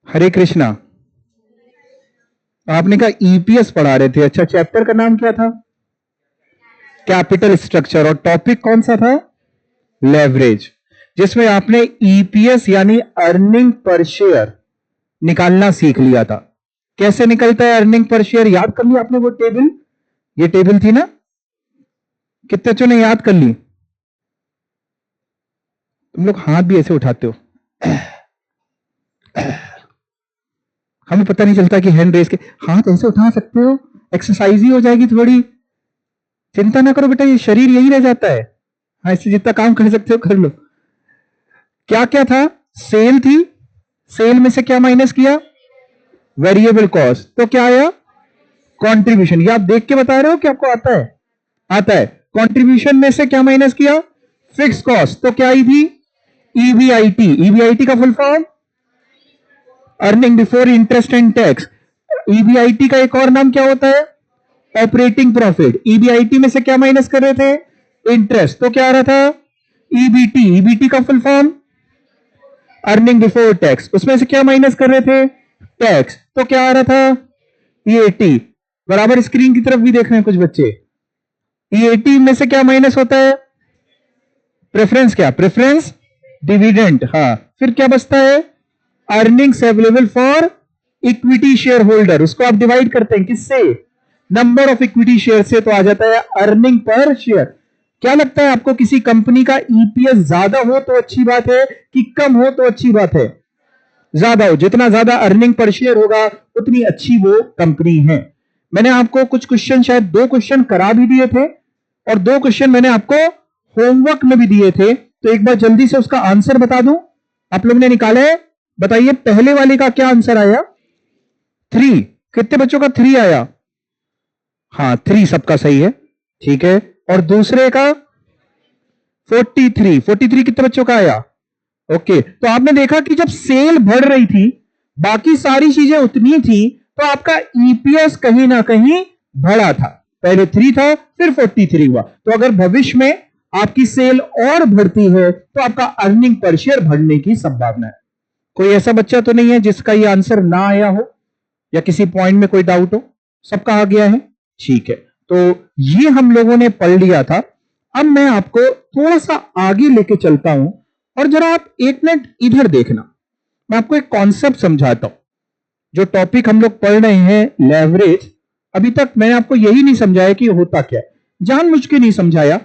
हरे कृष्णा। आपने कहा ईपीएस पढ़ा रहे थे। अच्छा, चैप्टर का नाम क्या था? Capital structure. और टॉपिक कौन सा था? लेवरेज। जिसमें आपने ईपीएस यानी अर्निंग पर शेयर निकालना सीख लिया था। कैसे निकलता है अर्निंग पर शेयर? याद कर लिया आपने वो टेबल? ये टेबल थी ना? कितने बच्चों ने याद कर ली? तुम लोग हाथ भी ऐसे उठाते हो, हमें पता नहीं चलता कि हैंड रेस के हाथ ऐसे उठा सकते हो। एक्सरसाइज ही हो जाएगी थोड़ी। चिंता ना करो बेटा, ये शरीर यही रह जाता है। हाँ, इससे जितना काम कर सकते हो कर लो। क्या क्या था? सेल थी। सेल में से क्या माइनस किया? Variable cost. तो क्या आया? कंट्रीब्यूशन। ये आप देख के बता रहे हो कि आपको आता है? आता है। कंट्रीब्यूशन में से क्या माइनस किया? Fix cost. तो क्या आई थी? ईबीआईटी। ईबीआईटी का full form earning before interest and tax. EBIT का एक और नाम क्या होता है? Operating profit. ईबीआईटी में से क्या माइनस कर रहे थे? इंटरेस्ट। तो क्या आ रहा था? ईबीटी। ईबीटी का full form earning before tax. उसमें से क्या माइनस कर रहे थे? टैक्स। तो क्या आ रहा था? ईएटी। बराबर स्क्रीन की तरफ भी देख रहे हैं कुछ बच्चे? ईएटी में से क्या माइनस होता है? प्रेफरेंस। क्या? Preference dividend. हाँ, फिर क्या बचता है? Earnings available for equity share holder. उसको आप डिवाइड करते हैं किससे? नंबर ऑफ इक्विटी शेयर से। तो आ जाता है अर्निंग पर शेयर। क्या लगता है आपको, किसी कंपनी का ईपीएस ज्यादा हो तो अच्छी बात है कि कम हो तो अच्छी बात है? ज्यादा हो। जितना ज्यादा अर्निंग पर शेयर होगा उतनी अच्छी वो कंपनी है। मैंने आपको कुछ क्वेश्चन, शायद 2 क्वेश्चन करा भी दिए थे और 2 क्वेश्चन मैंने आपको होमवर्क में भी दिए थे। तो एक बार जल्दी से उसका आंसर बता दूं। आप लोग ने निकाला है? बताइए पहले वाले का क्या आंसर आया? 3। कितने बच्चों का 3 आया? हाँ, 3 सबका सही है। ठीक है। और दूसरे का 43। 43 कितने बच्चों का आया? ओके। तो आपने देखा कि जब सेल बढ़ रही थी, बाकी सारी चीजें उतनी थी, तो आपका ईपीएस कहीं ना कहीं बढ़ा था। पहले 3 था, फिर 43 हुआ। तो अगर भविष्य में आपकी सेल और बढ़ती है तो आपका अर्निंग पर शेयर बढ़ने की संभावना है। कोई ऐसा बच्चा तो नहीं है जिसका ये आंसर ना आया हो या किसी पॉइंट में कोई डाउट हो? सबका आ गया है? ठीक है। तो ये हम लोगों ने पढ़ लिया था। अब मैं आपको थोड़ा सा आगे लेके चलता हूं और जरा आप 1 मिनट इधर देखना। मैं आपको एक कॉन्सेप्ट समझाता हूं। जो टॉपिक हम लोग पढ़ रहे हैं लेवरेज, अभी तक मैंने आपको यही नहीं समझाया कि होता क्या है। जानबूझ के नहीं समझाया।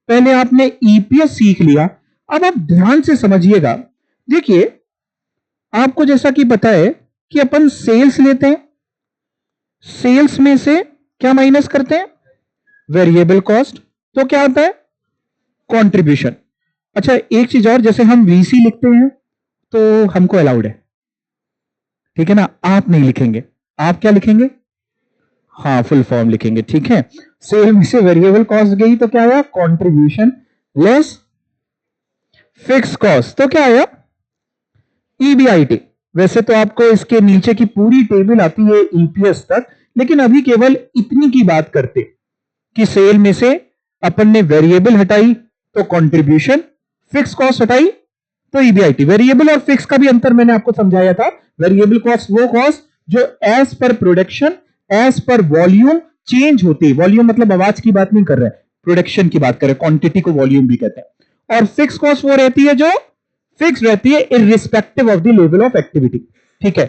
पहले आपने ईपीएस सीख लिया, अब आप ध्यान से समझिएगा। देखिए, आपको जैसा कि पता है कि अपन सेल्स लेते हैं, सेल्स में से क्या माइनस करते हैं? Variable cost. तो क्या आता है? कंट्रीब्यूशन। अच्छा, एक चीज और, जैसे हम वीसी लिखते हैं तो हमको अलाउड है, ठीक है ना? आप नहीं लिखेंगे। आप क्या लिखेंगे? हाँ, फुल फॉर्म लिखेंगे। ठीक है। सेल में से वेरिएबल कॉस्ट गई तो क्या आया? Contribution less fix cost. तो क्या आया? ईबीआईटी। वैसे तो आपको इसके नीचे की पूरी टेबल आती है ईपीएस तक, लेकिन अभी केवल इतनी की बात करते कि सेल में से अपन ने वेरिएबल हटाई तो कंट्रीब्यूशन, फिक्स कॉस्ट हटाई तो ईबीआईटी। वेरिएबल और फिक्स का भी अंतर मैंने आपको समझाया था। वेरिएबल कॉस्ट वो कॉस्ट जो as per production, as per volume change होती है। वॉल्यूम मतलब आवाज की बात नहीं कर रहे, प्रोडक्शन की बात कर रहे, क्वांटिटी को वॉल्यूम भी कहते हैं। और फिक्स कॉस्ट वो रहती है जो फिक्स रहती है irrespective of the level of activity. ठीक है।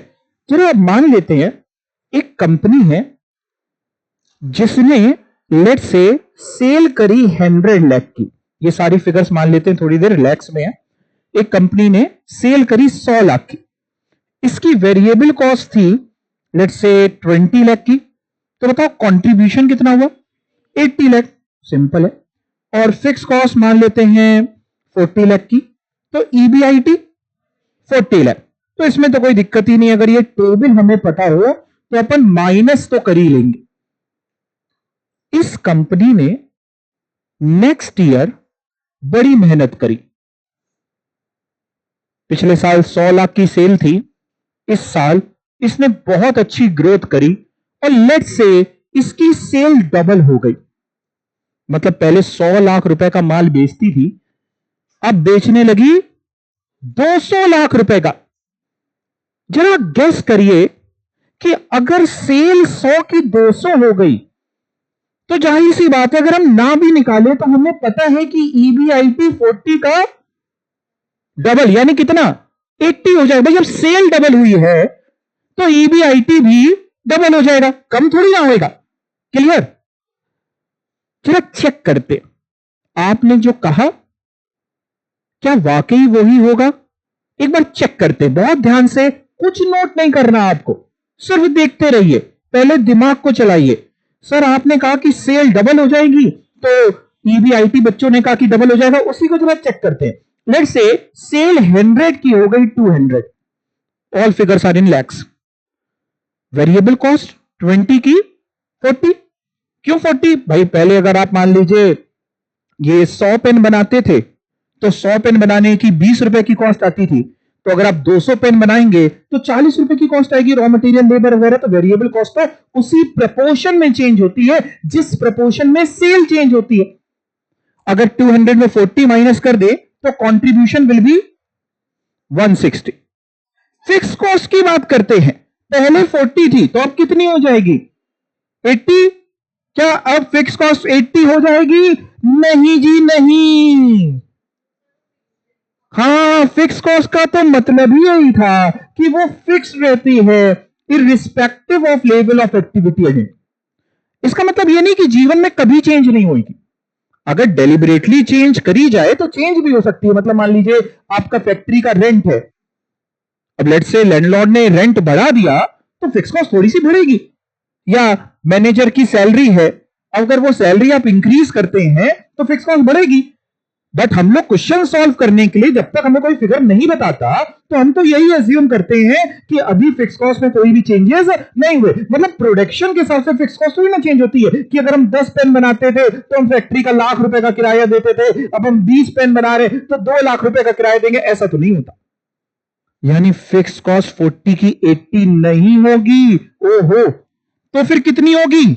चलो अब मान लेते हैं एक कंपनी है जिसने लेट से सेल करी 100 लाख की। ये सारी फिगर्स मान लेते हैं, थोड़ी देर लैक्स में है। एक कंपनी ने सेल करी 100 लाख की। इसकी वेरिएबल कॉस्ट थी लेट से 20 लाख की। तो बताओ कंट्रीब्यूशन कितना हुआ? 80 लाख। सिंपल है। और फिक्स कॉस्ट मान लेते हैं 40 लाख की। तो ईबीआईटी 40 लाख। तो इसमें तो कोई दिक्कत ही नहीं। अगर ये टेबल हमें पता हो तो अपन माइनस तो कर ही लेंगे। इस कंपनी ने नेक्स्ट ईयर बड़ी मेहनत करी। पिछले साल 100 लाख की सेल थी, इस साल इसने बहुत अच्छी ग्रोथ करी और लेट से इसकी सेल डबल हो गई। मतलब पहले 100 लाख रुपए का माल बेचती थी, अब बेचने लगी 200 लाख रुपए का। जरा गेस करिए कि अगर सेल 100 की 200 हो गई तो जाहिर सी बात है अगर हम ना भी निकाले तो हमें पता है कि ईबीआईटी 40 का डबल यानी कितना 80 हो जाएगा। भाई जब सेल डबल हुई है तो ईबीआईटी भी डबल हो जाएगा, कम थोड़ी ना होएगा। क्लियर? जरा चेक करते आपने जो कहा क्या वाकई वही होगा। एक बार चेक करते बहुत ध्यान से, कुछ नोट नहीं करना आपको, सिर्फ देखते रहिए, पहले दिमाग को चलाइए। सर आपने कहा कि सेल डबल हो जाएगी तो ईबीआईटी बच्चों ने कहा कि डबल हो जाएगा, उसी को जरा चेक करते हैं। लेट्स से सेल 100 की हो गई 200, all figures are in lakhs. Variable cost 20 की 40। क्यों 40? भाई पहले अगर आप मान लीजिए ये 100 पेन बनाते थे तो 100 पेन बनाने की 20 रुपए की कॉस्ट आती थी, तो अगर आप 200 पेन बनाएंगे तो 40 रुपए की कॉस्ट आएगी, रॉ मटेरियल लेबर वगैरह। तो वेरिएबल कॉस्ट तो उसी प्रपोर्शन में चेंज होती है जिस प्रपोर्शन में सेल चेंज होती है। अगर 200 में 40 माइनस कर दे तो contribution will be 160। Fix cost की बात करते हैं, पहले 40 थी तो अब कितनी हो जाएगी 80। क्या अब फिक्स कॉस्ट 80 हो जाएगी? नहीं जी नहीं। हाँ, फिक्स कॉस्ट का तो मतलब ही यही था कि वो फिक्स रहती है irrespective of level of activity agent. इसका मतलब ये नहीं कि जीवन में कभी चेंज नहीं होगी, अगर डेलिबरेटली चेंज करी जाए तो चेंज भी हो सकती है। मतलब मान लीजिए आपका फैक्ट्री का रेंट है, अब लेट्स से लैंडलॉर्ड ने रेंट बढ़ा दिया तो फिक्स कॉस्ट थोड़ी सी बढ़ेगी। या मैनेजर की सैलरी है, अगर वो सैलरी आप इंक्रीज करते हैं तो फिक्स कॉस्ट बढ़ेगी। बट हम लोग क्वेश्चन सॉल्व करने के लिए जब तक हमें कोई फिगर नहीं बताता तो हम तो यही अज्यूम करते हैं कि अभी फिक्स कॉस्ट में कोई भी चेंजेस नहीं हुए। मतलब प्रोडक्शन के हिसाब से फिक्स कॉस्ट थोड़ी ना चेंज होती है कि अगर हम 10 पेन बनाते थे तो हम फैक्ट्री का ₹1,00,000 का किराया देते थे, अब हम 20 पेन बना रहे तो ₹2,00,000 का किराया देंगे, ऐसा तो नहीं होता। यानी फिक्स कॉस्ट 40 की 80 नहीं होगी। ओहो, तो फिर कितनी होगी?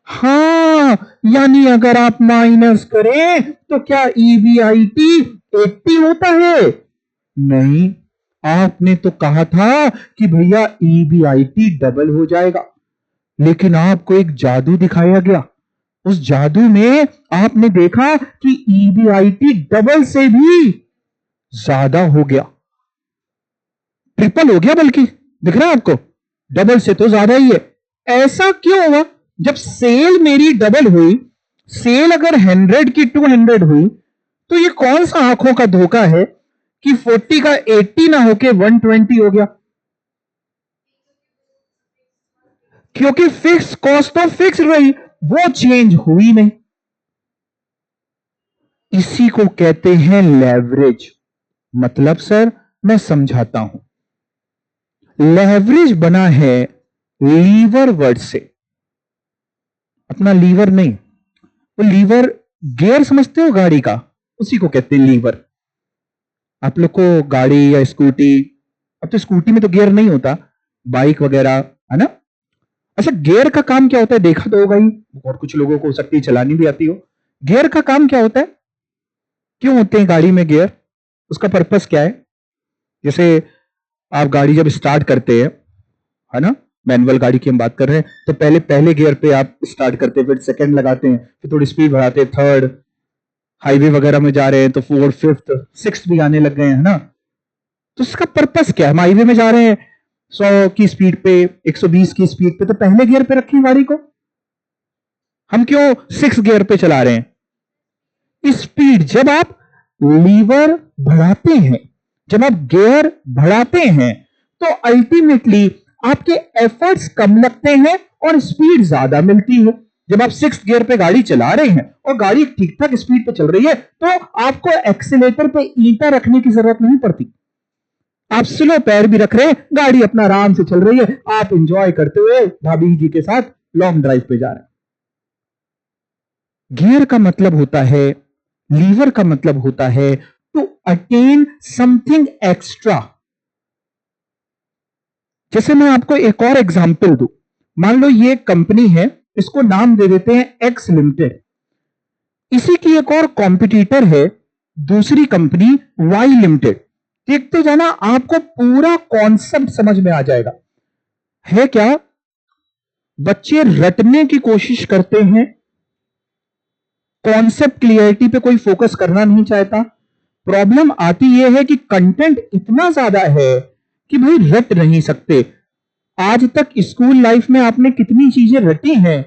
हाँ, यानी अगर आप माइनस करें तो क्या ईबीआईटी 80 होता है? नहीं, आपने तो कहा था कि भैया ईबीआईटी डबल हो जाएगा, लेकिन आपको एक जादू दिखाया गया। उस जादू में आपने देखा कि ईबीआईटी डबल से भी ज्यादा हो गया, ट्रिपल हो गया, बल्कि दिख रहा है आपको, डबल से तो ज्यादा ही है। ऐसा क्यों हुआ? जब सेल मेरी डबल हुई, सेल अगर 100 की 200 हुई तो ये कौन सा आंखों का धोखा है कि 40 का 80 ना होके 120 हो गया? क्योंकि फिक्स कॉस्ट तो फिक्स रही, वो चेंज हुई नहीं। इसी को कहते हैं लेवरेज। मतलब सर मैं समझाता हूं, लेवरेज बना है लीवर वर्ड से। अपना लीवर नहीं, वो लीवर गियर समझते हो गाड़ी का, उसी को कहते हैं लीवर। आप लोग को गाड़ी या स्कूटी, अब तो स्कूटी में तो गियर नहीं होता, बाइक वगैरह है ना। अच्छा, गियर का काम क्या होता है देखा तो होगा ही, और कुछ लोगों को हो सकती है चलानी भी आती हो। गियर का काम क्या होता है? क्यों होते हैं गाड़ी में गियर? उसका पर्पस क्या है? जैसे आप गाड़ी जब स्टार्ट करते हैं, है ना, मैनुअल गाड़ी की हम बात कर रहे हैं, तो पहले पहले गियर पे आप स्टार्ट करते हैं, फिर सेकंड लगाते हैं, फिर थोड़ी स्पीड बढ़ाते हैं, थर्ड, हाईवे वगैरह में जा रहे हैं तो फोर्थ, फिफ्थ, सिक्स्थ भी आने लग गए हैं, है ना। तो इसका पर्पस क्या है? हम हाईवे में जा रहे हैं 100 की स्पीड पे, 120 की स्पीड पे, तो पहले गियर पे रखें गाड़ी को, हम क्यों 6 गियर पे चला रहे हैं? स्पीड जब आप लीवर बढ़ाते हैं, जब आप गियर बढ़ाते हैं तो अल्टीमेटली आपके एफर्ट्स कम लगते हैं और स्पीड ज्यादा मिलती है। जब आप 6 गियर पे गाड़ी चला रहे हैं और गाड़ी ठीक ठाक स्पीड पे चल रही है तो आपको एक्सीलेटर पे ईंटा रखने की जरूरत नहीं पड़ती, आप स्लो पैर भी रख रहे हैं, गाड़ी अपना आराम से चल रही है, आप इंजॉय करते हुए भाभी जी के साथ लॉन्ग ड्राइव पे जा रहे हैं। गियर का मतलब होता है, लीवर का मतलब होता है टू अटेन समथिंग एक्स्ट्रा। जैसे मैं आपको एक और एग्जांपल दूं, मान लो ये कंपनी है, इसको नाम दे देते हैं एक्स लिमिटेड। इसी की एक और कॉम्पिटिटर है दूसरी कंपनी वाई लिमिटेड। देखते जाना, आपको पूरा कॉन्सेप्ट समझ में आ जाएगा। है क्या, बच्चे रटने की कोशिश करते हैं, कॉन्सेप्ट क्लियरिटी पे कोई फोकस करना नहीं चाहता। प्रॉब्लम आती यह है कि कंटेंट इतना ज्यादा है कि भाई रट नहीं सकते। आज तक स्कूल लाइफ में आपने कितनी चीजें रटी हैं,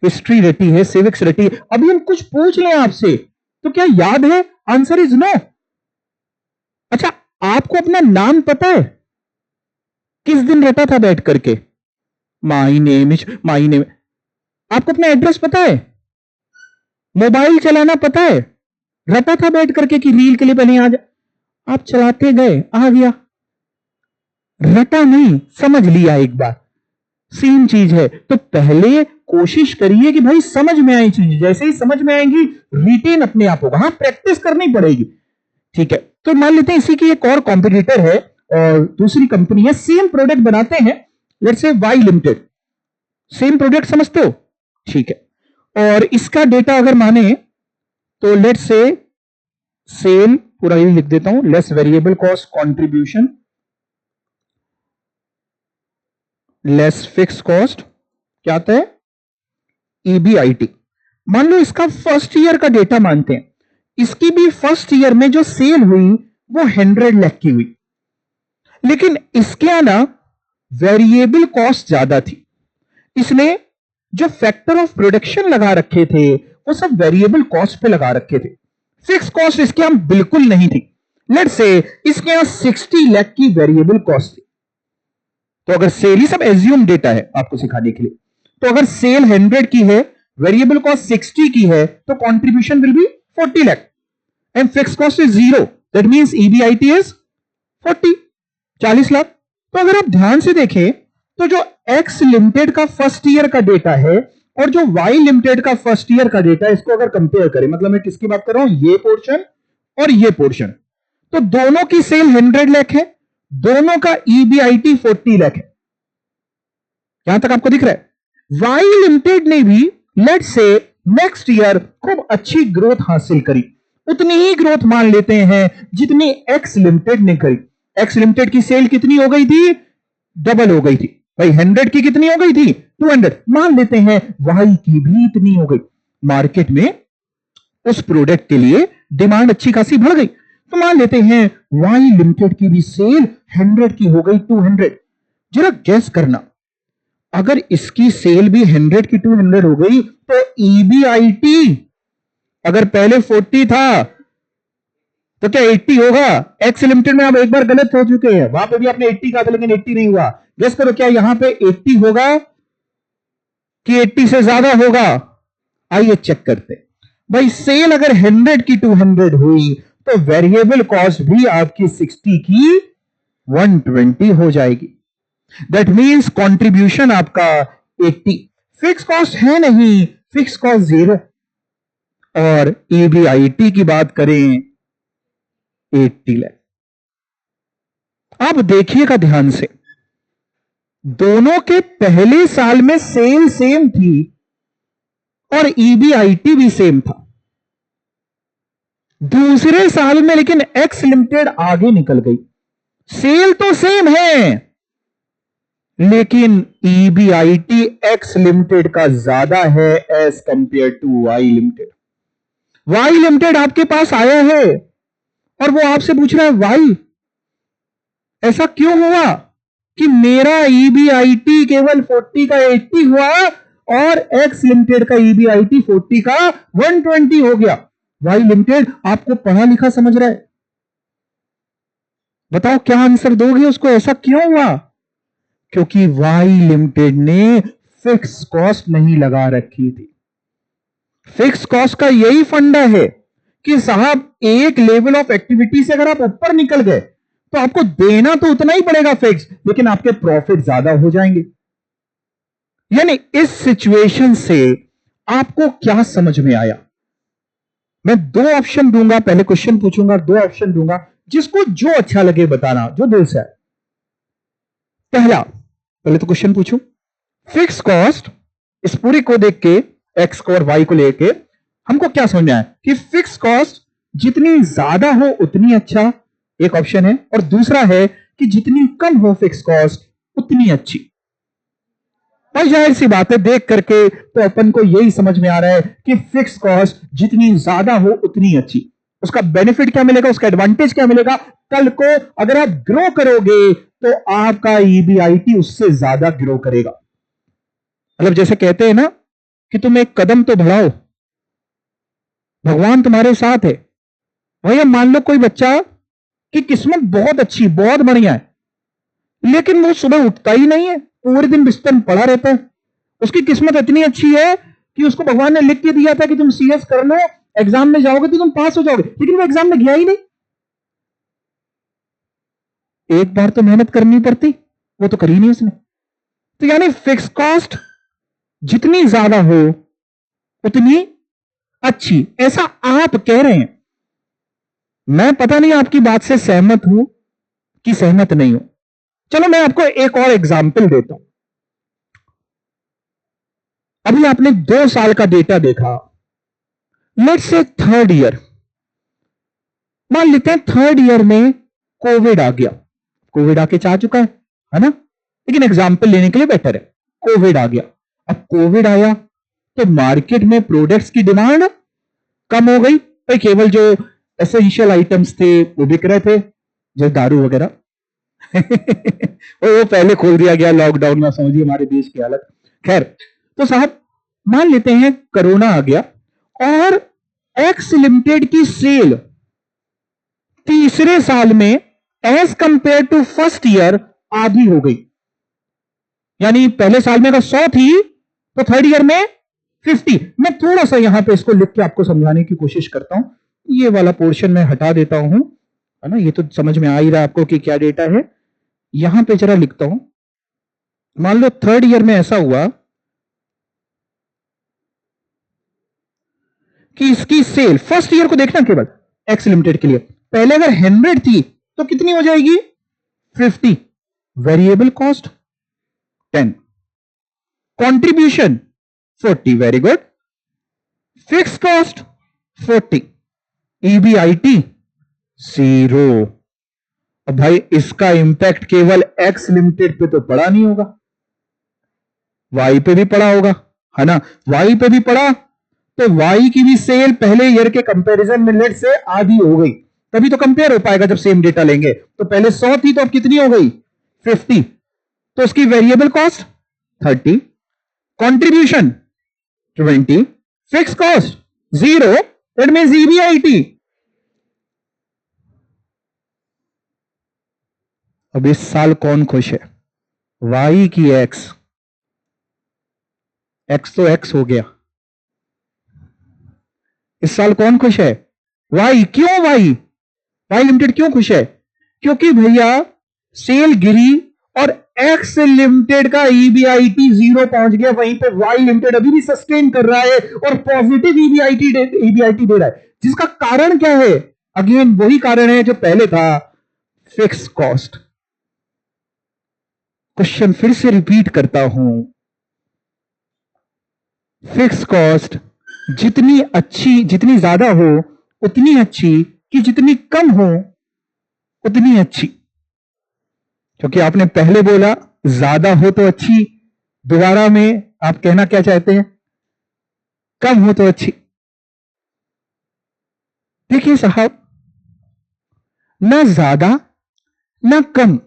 हिस्ट्री रटी है, सिविक्स रटी है। अभी हम कुछ पूछ लें आपसे तो क्या याद है? Answer is no. अच्छा, आपको अपना नाम पता है? किस दिन रटा था बैठ करके? My name is my name. आपको अपना एड्रेस पता है? मोबाइल चलाना पता है? रटा था बैठ करके कि रील के लिए पहले आ जा, आप चलाते गए, आ गया। रटा नहीं, समझ लिया एक बार। सेम चीज है। तो पहले कोशिश करिए कि भाई समझ में आई चीज, जैसे ही समझ में आएंगी रिटेन अपने आप होगा। हाँ, प्रैक्टिस करनी पड़ेगी। ठीक है, तो मान लेते हैं इसी की एक और कॉम्पिटिटर है और दूसरी कंपनी है, सेम प्रोडक्ट बनाते हैं, let's say Y limited. Same product समझते हो? ठीक है, और इसका डेटा अगर माने तो लेट्स से सेल, पूरा ही लिख देता हूं, less variable cost contribution less fix cost, क्या आता है? ईबीआईटी। मान लो इसका फर्स्ट ईयर का डेटा मानते हैं, इसकी भी फर्स्ट ईयर में जो सेल हुई वो 100 लाख की हुई, लेकिन इसके आना वेरिएबल कॉस्ट ज्यादा थी, इसने जो फैक्टर ऑफ प्रोडक्शन लगा रखे थे वो सब वेरिएबल कॉस्ट पे लगा रखे थे, फिक्स कॉस्ट इसके यहां बिल्कुल नहीं थी। लेट्स से इसके यहां 60 लाख की वेरिएबल कॉस्ट थी। तो अगर सेल ही सब एज्यूम डेटा है आपको सिखाने के लिए, तो अगर सेल 100 की है, वेरिएबल कॉस्ट 60 की है, तो contribution will be 40 lakh and fix cost is 0, that means EBIT is 40 lakh. तो अगर आप ध्यान से देखें तो जो एक्स लिमिटेड का फर्स्ट ईयर का डेटा है और जो वाई लिमिटेड का फर्स्ट ईयर का डेटा है, इसको अगर कंपेयर करें, मतलब मैं किसकी बात कर रहा हूं, ये पोर्शन और ये पोर्शन, तो दोनों की सेल 100 लाख है, दोनों का ईबीआईटी 40 लाख है। यहां तक आपको दिख रहा है? वाई लिमिटेड ने भी लेट्स से नेक्स्ट ईयर खूब अच्छी ग्रोथ हासिल करी, उतनी ही ग्रोथ मान लेते हैं जितनी एक्स लिमिटेड ने करी। एक्स लिमिटेड की सेल कितनी हो गई थी? डबल हो गई थी भाई। 100 की कितनी हो गई थी? 200। मान लेते हैं वाई की भी इतनी हो गई। मार्केट में उस प्रोडक्ट के लिए डिमांड अच्छी खासी बढ़ गई, तो मान लेते हैं वाई लिमिटेड की भी सेल 100 की हो गई 200। जरा गैस करना, अगर इसकी सेल भी 100 की 200 हो गई तो ईबीआईटी अगर पहले 40 था तो क्या 80 होगा? एक्स लिमिटेड में आप एक बार गलत हो चुके हैं, वहां पे भी आपने 80 कहा था लेकिन 80 नहीं हुआ। गेस करो, क्या यहां पे 80 होगा कि 80 से ज्यादा होगा? आइए चेक करते हैं। भाई सेल अगर 100 की 200 हुई तो वेरिएबल कॉस्ट भी आपकी 60 की 120 हो जाएगी। दैट मींस कंट्रीब्यूशन आपका 80, फिक्स कॉस्ट है नहीं, फिक्स कॉस्ट 0। और ईबीआईटी की बात करें 80 लाख। अब देखिएगा ध्यान से, दोनों के पहले साल में सेल सेम थी और ईबीआईटी भी सेम था। दूसरे साल में लेकिन एक्स लिमिटेड आगे निकल गई। सेल तो सेम है लेकिन ईबीआईटी एक्स लिमिटेड का ज्यादा है as compare to Y limited. Y limited आपके पास आया है और वो आपसे पूछ रहा है, वाई ऐसा क्यों हुआ कि मेरा ईबीआईटी केवल 40 का 80 हुआ और एक्स लिमिटेड का ईबीआईटी 40 का 120 हो गया? वाई लिमिटेड आपको पढ़ा लिखा समझ रहा है, बताओ क्या आंसर दोगे उसको? ऐसा क्यों हुआ? क्योंकि वाई लिमिटेड ने फिक्स कॉस्ट नहीं लगा रखी थी। फिक्स कॉस्ट का यही फंडा है कि साहब एक लेवल ऑफ एक्टिविटी से अगर आप ऊपर निकल गए तो आपको देना तो उतना ही पड़ेगा फिक्स, लेकिन आपके प्रॉफिट ज्यादा हो जाएंगे। यानी इस सिचुएशन से आपको क्या समझ में आया? मैं 2 ऑप्शन दूंगा, पहले क्वेश्चन पूछूंगा, 2 ऑप्शन दूंगा, जिसको जो अच्छा लगे बताना, जो दिल से आए। पहले तो क्वेश्चन पूछूं, फिक्स कॉस्ट, इस पूरी को देख के एक्स को और वाई को लेके हमको क्या समझ में आया कि फिक्स कॉस्ट जितनी ज्यादा हो उतनी अच्छा, एक ऑप्शन है, और दूसरा है कि जितनी कम हो फिक्स कॉस्ट उतनी अच्छी। और जाहिर सी बात है, देख करके तो अपन को यही समझ में आ रहा है कि फिक्स कॉस्ट जितनी ज्यादा हो उतनी अच्छी। उसका बेनिफिट क्या मिलेगा, उसका एडवांटेज क्या मिलेगा, कल को अगर आप ग्रो करोगे तो आपका ईबीआईटी उससे ज्यादा ग्रो करेगा। मतलब जैसे कहते हैं ना कि तुम एक कदम तो बढ़ाओ, भगवान तुम्हारे साथ है। भैया मान लो कोई बच्चा की किस्मत बहुत अच्छी, बहुत बढ़िया है, लेकिन वो सुबह उठता ही नहीं है, पूरे दिन बिस्तर में पड़ा रहता है। उसकी किस्मत इतनी अच्छी है कि उसको भगवान ने लिख के दिया था कि तुम सीएस कर लो, एग्जाम में जाओगे तो तुम पास हो जाओगे, लेकिन वो एग्जाम में गया ही नहीं। एक बार तो मेहनत करनी पड़ती, वो तो करी नहीं उसने। तो यानी फिक्स कॉस्ट जितनी ज्यादा हो उतनी अच्छी, ऐसा आप कह रहे हैं। मैं पता नहीं आपकी बात से सहमत हूं कि सहमत नहीं हूं। चलो मैं आपको एक और एग्जाम्पल देता हूं। अभी आपने 2 साल का डेटा देखा, लेट्स से थर्ड ईयर, मान लेते हैं थर्ड ईयर में कोविड आ गया। कोविड आके जा चुका है ना, लेकिन एग्जाम्पल लेने के लिए बेटर है। कोविड आ गया, अब कोविड आया तो मार्केट में प्रोडक्ट्स की डिमांड कम हो गई भाई, केवल जो एसेंशियल आइटम्स थे वो बिक रहे थे, जैसे दारू वगैरह वो पहले खोल दिया गया लॉकडाउन में, समझिए हमारे देश की हालत। खैर, तो साहब मान लेते हैं कोरोना आ गया और एक्स लिमिटेड की सेल तीसरे साल में as compare to first year आधी हो गई। यानी पहले साल में अगर 100 थी तो थर्ड ईयर में 50। मैं थोड़ा सा यहां पे इसको लिख के आपको समझाने की कोशिश करता हूं। ये वाला पोर्शन मैं हटा देता हूं, है ना, ये तो समझ में आ ही रहा है आपको कि क्या डेटा है। यहां पे जरा लिखता हूं, मान लो थर्ड ईयर में ऐसा हुआ कि इसकी सेल, फर्स्ट ईयर को देखना केवल एक्स लिमिटेड के लिए, पहले अगर 100 थी तो कितनी हो जाएगी 50, variable cost 10, contribution 40, very good, fix cost 40, EBIT 0। अब भाई इसका इंपैक्ट केवल एक्स लिमिटेड पे तो पड़ा नहीं होगा, वाई पे भी पड़ा होगा, है ना। वाई पे भी पड़ा तो वाई की भी सेल पहले ईयर के कंपैरिजन में लेट से आधी हो गई, तभी तो कंपेयर हो पाएगा जब सेम डेटा लेंगे। तो पहले 100 थी तो अब कितनी हो गई 50, तो उसकी variable cost 30, contribution 20, fix cost 0, that means EBIT. अब इस साल कौन खुश है, वाई की एक्स, एक्स तो एक्स हो गया। इस साल कौन खुश है, वाई। क्यों वाई, वाई लिमिटेड क्यों खुश है, क्योंकि भैया सेल गिरी और एक्स लिमिटेड का ईबीआईटी 0 पहुंच गया, वहीं पे वाई लिमिटेड अभी भी सस्टेन कर रहा है और पॉजिटिव ईबीआईटी दे रहा है। जिसका कारण क्या है, अगेन वही कारण है जो पहले था, फिक्स कॉस्ट। क्वेश्चन फिर से रिपीट करता हूं, फिक्स कॉस्ट जितनी अच्छी, जितनी ज्यादा हो उतनी अच्छी, कि जितनी कम हो उतनी अच्छी। क्योंकि आपने पहले बोला ज्यादा हो तो अच्छी, दोबारा में आप कहना क्या चाहते हैं, कम हो तो अच्छी। देखिए साहब, ना ज्यादा ना कम,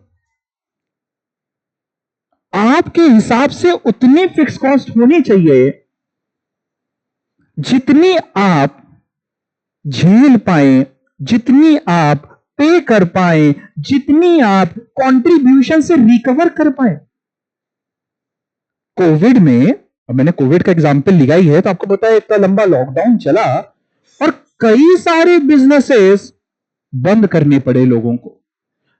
आपके हिसाब से उतनी फिक्स कॉस्ट होनी चाहिए जितनी आप झेल पाए, जितनी आप पे कर पाए, जितनी आप कंट्रीब्यूशन से रिकवर कर पाए। कोविड में, अब मैंने कोविड का एग्जांपल लिया ही है तो आपको पता है इतना लंबा लॉकडाउन चला और कई सारे बिजनेसेस बंद करने पड़े लोगों को,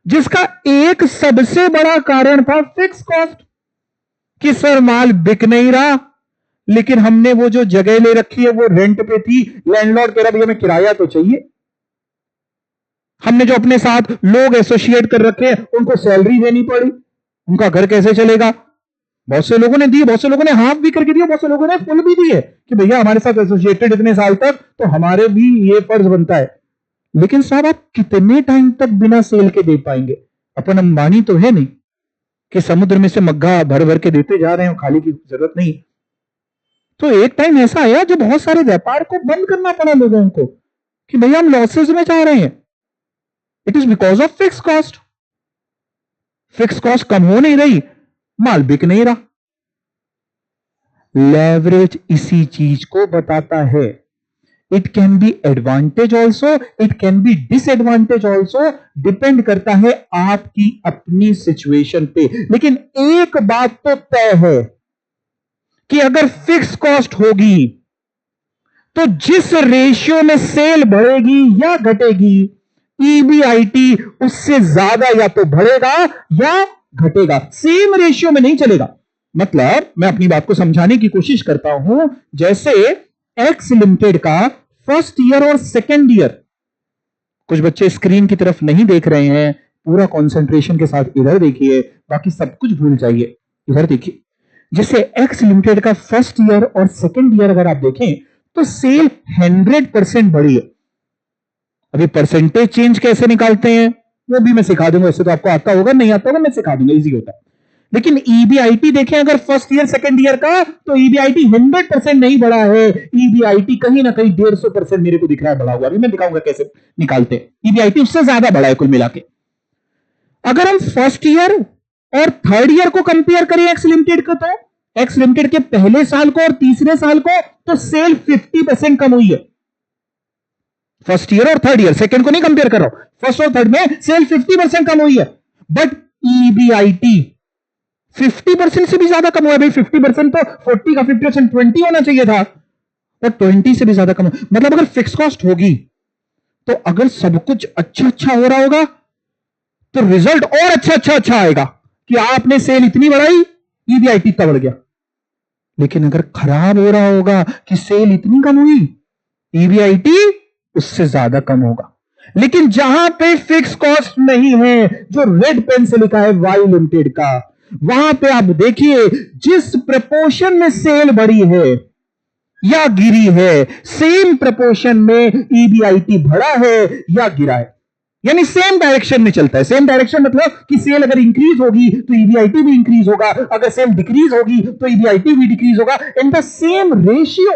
जिसका एक सबसे बड़ा कारण था फिक्स कॉस्ट, कि सर माल बिक नहीं रहा, लेकिन हमने वो जो जगह ले रखी है वो रेंट पे थी, लैंडलॉर्ड कह रहा भैया हमें किराया तो चाहिए। हमने जो अपने साथ लोग एसोसिएट कर रखे हैं उनको सैलरी देनी पड़ी, उनका घर कैसे चलेगा। बहुत से लोगों ने दी, बहुत से लोगों ने हाफ भी करके दिया, बहुत से लोगों ने फुल भी दिए कि भैया हमारे साथ एसोसिएटेड इतने साल तक तो हमारे भी ये फर्ज बनता है। लेकिन साहब आप कितने टाइम तक बिना सेल के दे पाएंगे? अपन अंबानी तो है नहीं कि समुद्र में से मग्गा भर भर के देते जा रहे हो, खाली की जरूरत नहीं। तो एक टाइम ऐसा आया जो बहुत सारे व्यापार को बंद करना पड़ा लोगों को कि भैया हम लॉसेस में जा रहे हैं। It is because of fix cost. Fix cost कम हो नहीं रही, माल बिक नहीं रहा। लेवरेज इसी चीज को बताता है। It can be advantage also, it can be disadvantage also, depend करता है आपकी अपनी सिचुएशन पे। लेकिन एक बात तो तय है कि अगर फिक्स कॉस्ट होगी तो जिस रेशियो में सेल बढ़ेगी या घटेगी, ईबीआईटी उससे ज्यादा या तो बढ़ेगा या घटेगा, सेम रेशियो में नहीं चलेगा। मतलब मैं अपनी बात को समझाने की कोशिश करता हूं। जैसे एक्स लिमिटेड का फर्स्ट ईयर और सेकेंड ईयर, कुछ बच्चे स्क्रीन की तरफ नहीं देख रहे हैं, पूरा कंसंट्रेशन के साथ इधर देखिए, बाकी सब कुछ भूल जाइए, इधर देखिए। जैसे एक्स लिमिटेड का फर्स्ट ईयर और सेकेंड ईयर अगर आप देखें तो सेल 100% बढ़ी है। अभी परसेंटेज चेंज कैसे निकालते हैं वो भी मैं सिखा दूंगा, ऐसे तो आपको आता होगा, नहीं आता होगा मैं सिखा दूंगा, इजी होता है। लेकिन ईबीआईटी देखें अगर फर्स्ट ईयर सेकेंड ईयर का, तो ईबीआईटी 100% नहीं बढ़ा है, ईबीआईटी कहीं ना कहीं 150% मेरे को दिख रहा है बढ़ा हुआ। अभी मैं दिखाऊंगा कैसे निकालते हैं। ईबीआईटी उससे ज्यादा बढ़ा है कुल मिला के। अगर हम फर्स्ट ईयर और थर्ड ईयर को कंपेयर करें एक्स लिमिटेड को, तो एक्स लिमिटेड के पहले साल को और तीसरे साल को, तो सेल 50% कम हुई है। फर्स्ट ईयर और थर्ड ईयर, सेकेंड को नहीं कंपेयर कर रहा हूं, फर्स्ट और थर्ड में सेल 50% कम हुई है। बट ईबीआईटी 50% से भी ज्यादा कम हुआ है। भाई 50% तो 40 का 50% 20 होना चाहिए था, और 20 से भी ज्यादा कम। मतलब अगर फिक्स कॉस्ट होगी तो अगर सब कुछ अच्छा अच्छा हो रहा होगा तो रिजल्ट और अच्छा आएगा कि आपने सेल इतनी बढ़ाई, ईबीआईटी इतना बढ़ गया। लेकिन अगर खराब हो रहा होगा कि सेल इतनी कम हुई, ईबीआईटी उससे ज्यादा कम होगा। लेकिन जहां पे फिक्स कॉस्ट नहीं है, जो रेड पेन से लिखा है वाई लिमिटेड का, वहां पे आप देखिए जिस प्रपोर्शन में सेल बढ़ी है या गिरी है, सेम प्रपोर्शन में ईबीआईटी बढ़ा है या गिरा है। यानी सेम डायरेक्शन में चलता है। सेम डायरेक्शन मतलब कि सेल अगर इंक्रीज होगी तो ईबीआईटी भी इंक्रीज होगा, अगर सेल डिक्रीज होगी तो ईबीआईटी भी डिक्रीज होगा, in the same ratio.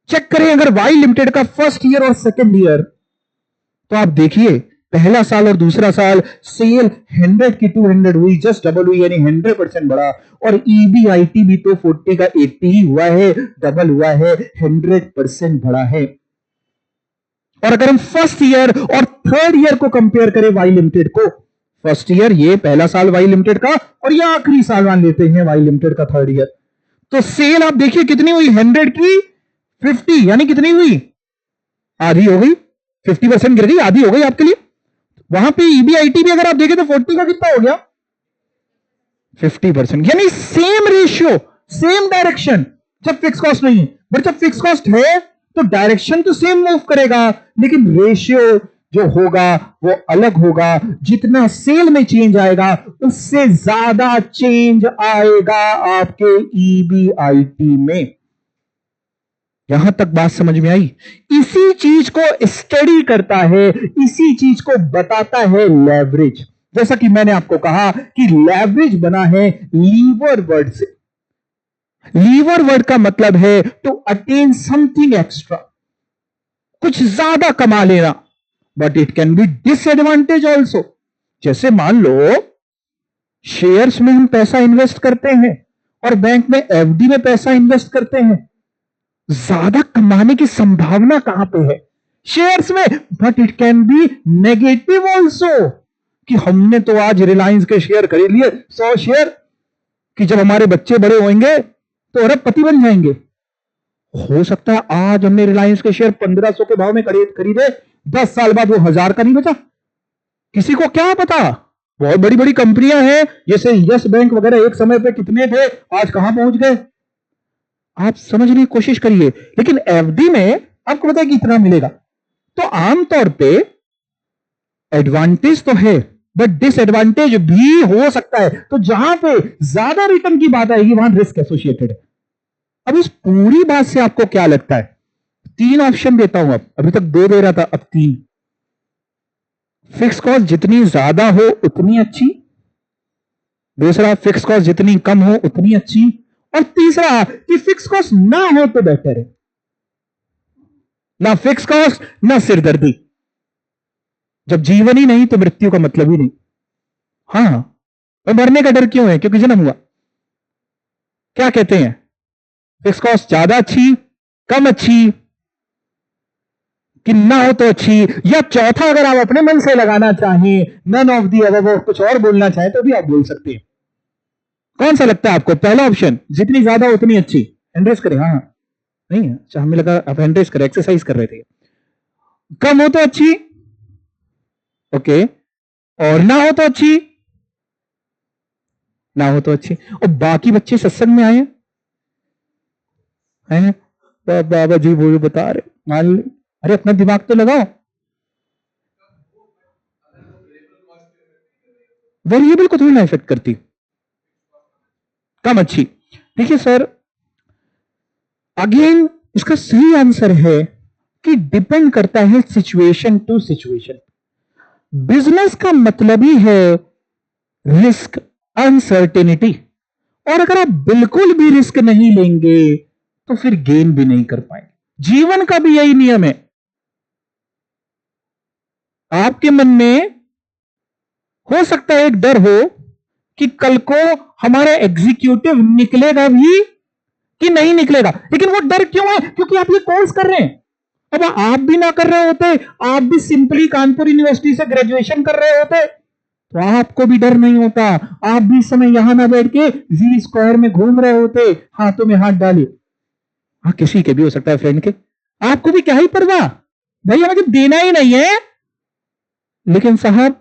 Check करें अगर वाई लिमिटेड का फर्स्ट ईयर और सेकेंड ईयर, तो आप देखिए पहला साल और दूसरा साल सेल 100 की 200 हुई, जस्ट डबल हुई, यानी 100% बढ़ा। और ईबीआईटी भी तो 40 का 80 ही हुआ है, डबल हुआ है, 100% बढ़ा है। और अगर हम फर्स्ट ईयर और थर्ड ईयर को कंपेयर करें वाई लिमिटेड को, फर्स्ट ईयर ये पहला साल वाई लिमिटेड का, और ये आखिरी साल मान लेते हैं वाई लिमिटेड का थर्ड ईयर, तो सेल आप देखिए कितनी हुई, 100 की 50, यानी कितनी हुई, आधी हो गई। 50% गिर गई, आधी हो गई आपके लिए। वहां पे ईबीआईटी भी अगर आप देखें तो 40 का कितना हो गया, 50%, यानी सेम रेशियो, सेम डायरेक्शन जब फिक्स कॉस्ट नहीं है। बट जब फिक्स कॉस्ट है तो डायरेक्शन तो सेम मूव करेगा, लेकिन रेशियो जो होगा वो अलग होगा। जितना सेल में चेंज आएगा उससे ज्यादा चेंज आएगा आपके ईबीआईटी में। यहां तक बात समझ में आई? इसी चीज को स्टडी करता है, इसी चीज को बताता है लेवरेज। जैसा कि मैंने आपको कहा कि लेवरेज बना है लीवर वर्ड से। लीवर वर्ड का मतलब है टू अटेन समथिंग एक्स्ट्रा, कुछ ज्यादा कमा लेना। But it can be disadvantage also. जैसे मान लो शेयर्स में हम पैसा इन्वेस्ट करते हैं और बैंक में एफडी में पैसा इन्वेस्ट करते हैं, ज्यादा कमाने की संभावना कहां पे है, शेयर्स में। But it can be negative also, कि हमने तो आज रिलायंस के शेयर खरीद लिए 100 शेयर, कि जब हमारे बच्चे बड़े होंगे तो अरबपति बन जाएंगे। हो सकता है आज हमने रिलायंस के शेयर 1500 के भाव में खरीदे, 10 साल बाद वो 1000 का नहीं बचा। किसी को क्या पता। बहुत बड़ी बड़ी कंपनियां हैं, जैसे यस बैंक वगैरह, एक समय पे कितने थे, आज कहां पहुंच गए। आप समझने की कोशिश करिए। लेकिन एफडी में आपको पता है कि इतना मिलेगा। तो आमतौर पे एडवांटेज तो है, बट डिसएडवांटेज भी हो सकता है। तो जहां पे ज्यादा रिटर्न की बात आएगी वहां रिस्क एसोसिएटेड है। अब इस पूरी बात से आपको क्या लगता है, 3 ऑप्शन देता हूं, अब अभी तक 2 दे रहा था, अब 3। फिक्स कॉस्ट जितनी ज्यादा हो उतनी अच्छी, दूसरा फिक्स कॉस्ट जितनी कम हो उतनी अच्छी, और तीसरा कि फिक्स कॉस्ट ना हो तो बेहतर है। ना फिक्स कॉस्ट ना सिरदर्दी। जब जीवन ही नहीं तो मृत्यु का मतलब ही नहीं। हाँ, और मरने का डर क्यों है? क्योंकि जन्म हुआ। क्या कहते हैं, फिक्स कॉस्ट ज्यादा अच्छी, कम अच्छी, कि ना हो तो अच्छी, या चौथा अगर आप अपने मन से लगाना चाहें, नन ऑफ दी अबव, कुछ और बोलना चाहें तो भी आप बोल सकते हैं। कौन सा लगता है आपको? पहला ऑप्शन, जितनी ज्यादा उतनी अच्छी। हैंड करें। हाँ, नहीं है, अच्छा हमें लगा आप हैंड करें, एक्सरसाइज कर रहे थे। कम हो तो अच्छी, ओके, और ना हो तो अच्छी, ना हो तो अच्छी। और बाकी बच्चे सत्संग में आए हैं, बाबा जी वो बता रहे, मान, अरे अपना दिमाग तो लगाओ। वेरिएबल को थोड़ी ना इफेक्ट करती, कम अच्छी। देखिए सर, अगेन इसका सही आंसर है कि डिपेंड करता है सिचुएशन टू सिचुएशन। बिजनेस का मतलब ही है रिस्क, अनसर्टेनिटी, और अगर आप बिल्कुल भी रिस्क नहीं लेंगे तो फिर गेन भी नहीं कर पाएंगे। जीवन का भी यही नियम है। आपके मन में हो सकता है एक डर हो कि कल को हमारा एग्जीक्यूटिव निकलेगा भी कि नहीं निकलेगा, लेकिन वो डर क्यों है? क्योंकि आप ये कोर्स कर रहे हैं। अब आप भी ना कर रहे होते, आप भी सिंपली कानपुर यूनिवर्सिटी से ग्रेजुएशन कर रहे होते तो आपको भी डर नहीं होता, आप भी इस समय यहां ना बैठ के जी स्क्वायर में घूम रहे होते, हाथों में हाथ डाले। हाँ, किसी के भी हो सकता है, फ्रेंड के, आपको भी क्या ही परवाह, भैया मुझे देना ही नहीं है। लेकिन साहब,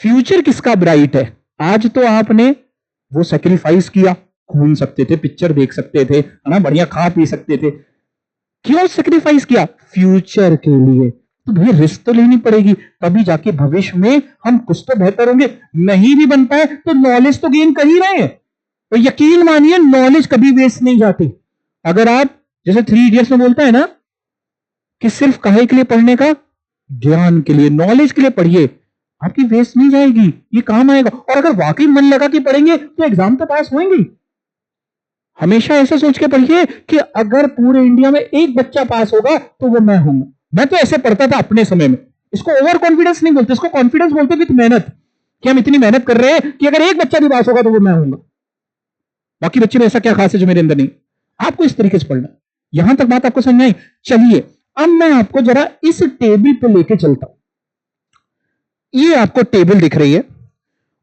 फ्यूचर किसका ब्राइट है? आज तो आपने वो सेक्रीफाइस किया, घूम सकते थे, पिक्चर देख सकते थे, है ना, बढ़िया खा पी सकते थे। क्यों सेक्रीफाइस किया? फ्यूचर के लिए। तो भैया रिस्क तो लेनी पड़ेगी, तभी जाके भविष्य में हम कुछ तो बेहतर होंगे। नहीं भी बन पाए तो नॉलेज तो गेन कर ही रहे हैं। तो यकीन मानिए, नॉलेज कभी वेस्ट नहीं जाती। अगर आप, जैसे 3 इडियट्स में बोलता है ना कि सिर्फ काहे के लिए पढ़ने का, ज्ञान के लिए, नॉलेज के लिए पढ़िए, आपकी वेस्ट नहीं जाएगी, ये काम आएगा। और अगर वाकई मन लगा के पढ़ेंगे तो एग्जाम तो पास होंगे। हमेशा ऐसा सोच के पढ़िए कि अगर पूरे इंडिया में एक बच्चा पास होगा तो वो मैं हूंगा। मैं तो ऐसे पढ़ता था अपने समय में। इसको ओवर कॉन्फिडेंस नहीं बोलते, इसको कॉन्फिडेंस बोलते विद मेहनत, कि हम इतनी मेहनत कर रहे हैं कि अगर एक बच्चा भी पास होगा तो वो मैं हूंगा। बाकी बच्चे में ऐसा क्या खास है जो मेरे अंदर नहीं। आपको इस तरीके से पढ़ना। यहां तक बात आपको समझ आई? चलिए, अब मैं आपको जरा इस टेबल पे लेके चलता हूं। ये आपको टेबल दिख रही है,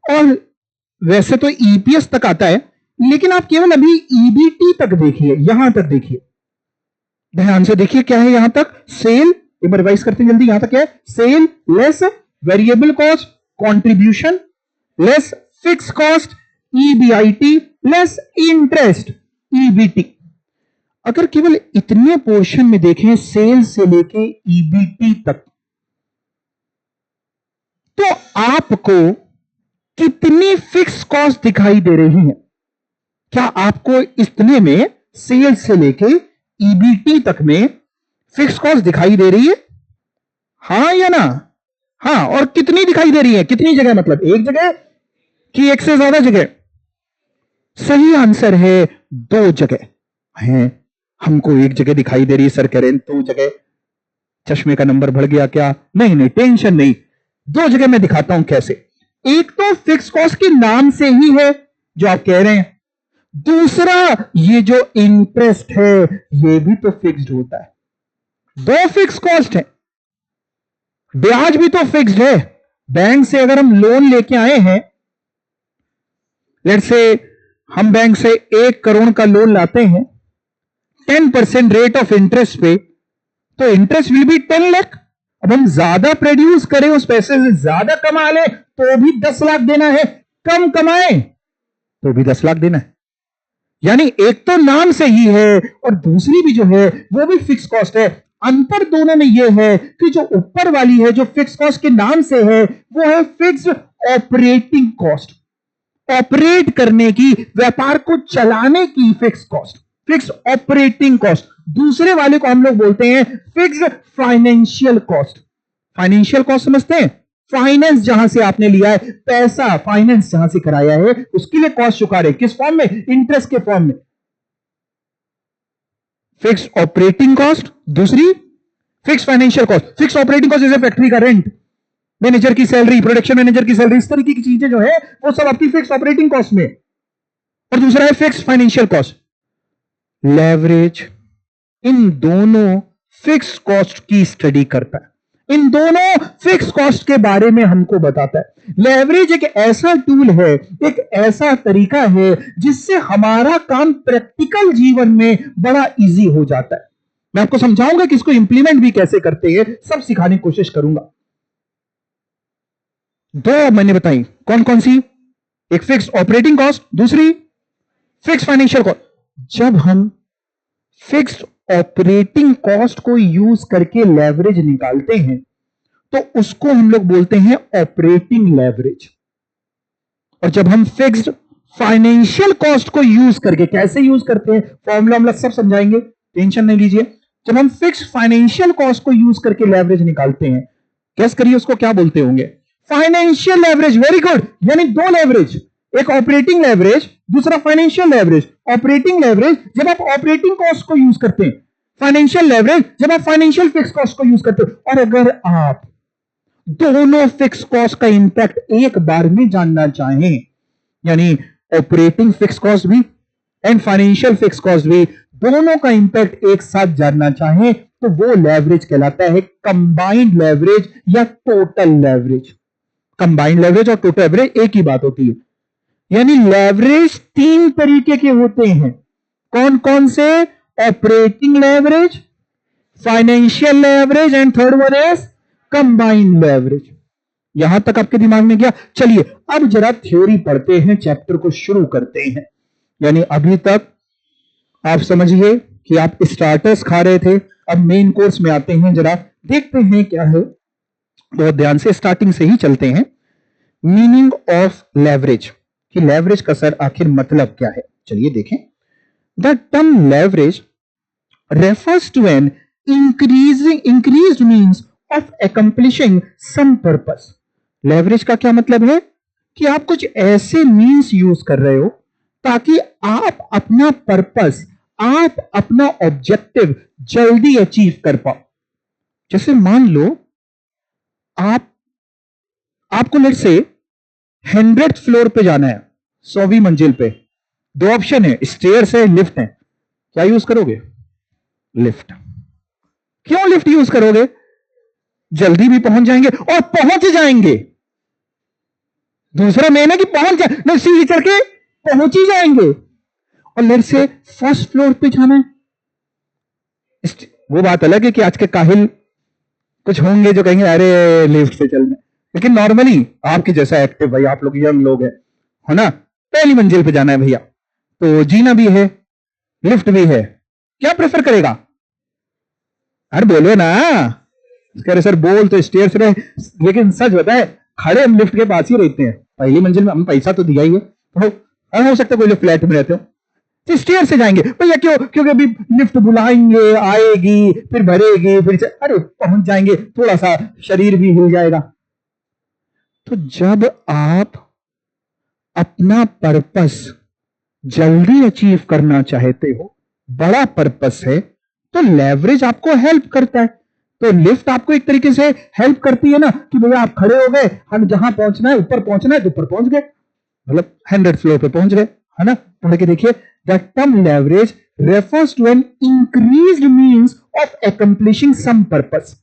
और वैसे तो ईपीएस तक आता है, लेकिन आप केवल अभी ईबीटी तक देखिए, यहां तक देखिए, ध्यान से देखिए क्या है यहां तक। सेल, एक बार रिवाइज करते हैं जल्दी, यहां तक क्या है? Sale less variable cost contribution less fix cost EBIT less interest EBT. अगर केवल इतने पोर्शन में देखें, सेल से लेके ईबीटी तक, तो आपको कितनी फिक्स कॉस्ट दिखाई दे रही है? क्या आपको इतने में, सेल से लेके ईबीटी तक में फिक्स कॉस्ट दिखाई दे रही है? हां या ना? हाँ, और कितनी दिखाई दे रही है? कितनी जगह, मतलब एक जगह कि एक से ज्यादा जगह? सही आंसर है 2 जगह है। हमको एक जगह दिखाई दे रही है, सर कह रहे हैं 2 जगह। चश्मे का नंबर बढ़ गया क्या? नहीं नहीं, टेंशन नहीं, 2 जगह मैं दिखाता हूं कैसे। एक तो फिक्स कॉस्ट के नाम से ही है जो आप कह रहे हैं, दूसरा ये जो इंटरेस्ट है ये भी तो फिक्स्ड होता है। 2 फिक्स कॉस्ट है, ब्याज भी तो फिक्स्ड है। बैंक से अगर हम लोन लेके आए हैं, लेट्स से हम बैंक से 1 करोड़ का लोन लाते हैं 10% रेट ऑफ इंटरेस्ट पे, तो इंटरेस्ट विल बी 10 लाख। अब हम ज्यादा प्रोड्यूस करें, उस पैसे से ज्यादा कमा ले तो भी 10 लाख देना है, कम कमाए तो भी 10 लाख देना है। यानी एक तो नाम से ही है और दूसरी भी जो है वो भी फिक्स कॉस्ट है। अंतर दोनों में यह है कि जो ऊपर वाली है, जो फिक्स कॉस्ट के नाम से है, वो है फिक्स ऑपरेटिंग कॉस्ट, ऑपरेट करने की, व्यापार को चलाने की fix cost, fix operating cost. दूसरे वाले को हम लोग बोलते हैं fixed financial cost. Financial cost समझते हैं? फाइनेंस जहां से आपने लिया है, पैसा फाइनेंस जहां से कराया है, उसके लिए कॉस्ट चुका रहे। किस फॉर्म में? इंटरेस्ट के फॉर्म में। फिक्स ऑपरेटिंग कॉस्ट, दूसरी fix financial cost. Fix operating cost जैसे फैक्ट्री का रेंट, मैनेजर की सैलरी, प्रोडक्शन मैनेजर की सैलरी, इस तरीके की चीजें जो है वो सब आपकी फिक्स ऑपरेटिंग कॉस्ट में। और दूसरा है fix financial cost. Leverage in दोनों फिक्स कॉस्ट की स्टडी करता है, इन दोनों फिक्स कॉस्ट के बारे में हमको बताता है। लेवरेज एक ऐसा टूल है, एक ऐसा तरीका है जिससे हमारा काम प्रैक्टिकल जीवन में बड़ा इजी हो जाता है। मैं आपको समझाऊंगा कि इसको इंप्लीमेंट भी कैसे करते हैं, सब सिखाने की कोशिश करूंगा। दो मैंने बताई, कौन कौन सी? एक फिक्स ऑपरेटिंग कॉस्ट, दूसरी फिक्स फाइनेंशियल कॉस्ट। जब हम फिक्स्ड ऑपरेटिंग कॉस्ट को यूज करके लेवरेज निकालते हैं तो उसको हम लोग बोलते हैं ऑपरेटिंग लेवरेज। और जब हम फिक्स्ड फाइनेंशियल कॉस्ट को यूज करके, कैसे यूज करते हैं, फॉर्मूला हम लोग सब समझाएंगे, टेंशन नहीं लीजिए। जब हम फिक्स्ड फाइनेंशियल कॉस्ट को यूज करके लेवरेज निकालते हैं, गेस करिए उसको क्या बोलते होंगे? Financial leverage. Very good. यानी दो लेवरेज, एक ऑपरेटिंग लेवरेज, दूसरा फाइनेंशियल लेवरेज। ऑपरेटिंग लेवरेज जब आप ऑपरेटिंग कॉस्ट को यूज करते हैं, फाइनेंशियल लेवरेज जब आप फाइनेंशियल फिक्स कॉस्ट को यूज करते हो। और अगर आप दोनों फिक्स कॉस्ट का इंपैक्ट एक बार में जानना चाहें, यानी ऑपरेटिंग फिक्स कॉस्ट भी एंड फाइनेंशियल फिक्स कॉस्ट भी, दोनों का इंपैक्ट एक साथ जानना चाहें, तो वो लेवरेज कहलाता है कंबाइंड लेवरेज या टोटल लेवरेज। कंबाइंड लेवरेज और टोटल लेवरेज एक ही बात होती है। यानी लेवरेज तीन तरीके के होते हैं। कौन कौन से? Operating leverage, financial leverage and third one is combined leverage. यहां तक आपके दिमाग में गया? चलिए अब जरा थ्योरी पढ़ते हैं, चैप्टर को शुरू करते हैं। यानी अभी तक आप समझिए कि आप स्टार्टर्स खा रहे थे, अब मेन कोर्स में आते हैं, जरा देखते हैं क्या है। बहुत ध्यान से स्टार्टिंग से ही चलते हैं। मीनिंग ऑफ लेवरेज, कि लेवरेज का सर आखिर मतलब क्या है, चलिए देखें। The term leverage refers to an increased means of accomplishing some purpose। Leverage का क्या मतलब है? कि आप कुछ ऐसे मीन्स यूज कर रहे हो ताकि आप अपना पर्पस, आप अपना ऑब्जेक्टिव जल्दी अचीव कर पाओ। जैसे मान लो आपको लेट से 100th फ्लोर पे जाना है, 100वीं मंजिल पे। दो ऑप्शन है, स्टेयर्स है, लिफ्ट है। क्या यूज करोगे? लिफ्ट। क्यों लिफ्ट यूज करोगे? जल्दी भी पहुंच जाएंगे और पहुंच जाएंगे। दूसरा मेन है कि पहुंच जाए, सीढ़ी चढ़ के पहुंच ही जाएंगे। और लेट से फर्स्ट फ्लोर पे जाना है, वो बात अलग है कि आज के काहिल कुछ होंगे जो कहेंगे अरे लिफ्ट से चलना, लेकिन नॉर्मली आपके जैसा एक्टिव भाई, आप लोग यंग लोग है ना, पहली मंजिल पे जाना है भैया, तो जीना भी है, लिफ्ट भी है, क्या प्रेफर करेगा? अरे बोलो ना। कह रहे सर बोल तो स्टेयर्स रहे, लेकिन सच बताए खड़े हम लिफ्ट के पास ही रहते हैं। पहली मंजिल में हम पैसा तो दिया ही है, तो हो सकता है कोई लोग फ्लैट में रहते हो तो स्टेयर से जाएंगे भैया। क्यों? क्योंकि अभी लिफ्ट बुलाएंगे, आएगी, फिर भरेगी, फिर अरे पहुंच जाएंगे, थोड़ा सा शरीर भी हिल जाएगा। तो जब आप अपना पर्पस जल्दी अचीव करना चाहते हो, बड़ा पर्पस है, तो लेवरेज आपको हेल्प करता है। तो लिफ्ट आपको एक तरीके से हेल्प करती है ना, कि भैया आप खड़े हो गए, हम जहां पहुंचना है, ऊपर पहुंचना है तो ऊपर पहुंच गए, मतलब 100th फ्लोर पे पहुंच गए, है ना। पढ़ के देखिए, the term leverage refers to an increased means of accomplishing some purpose.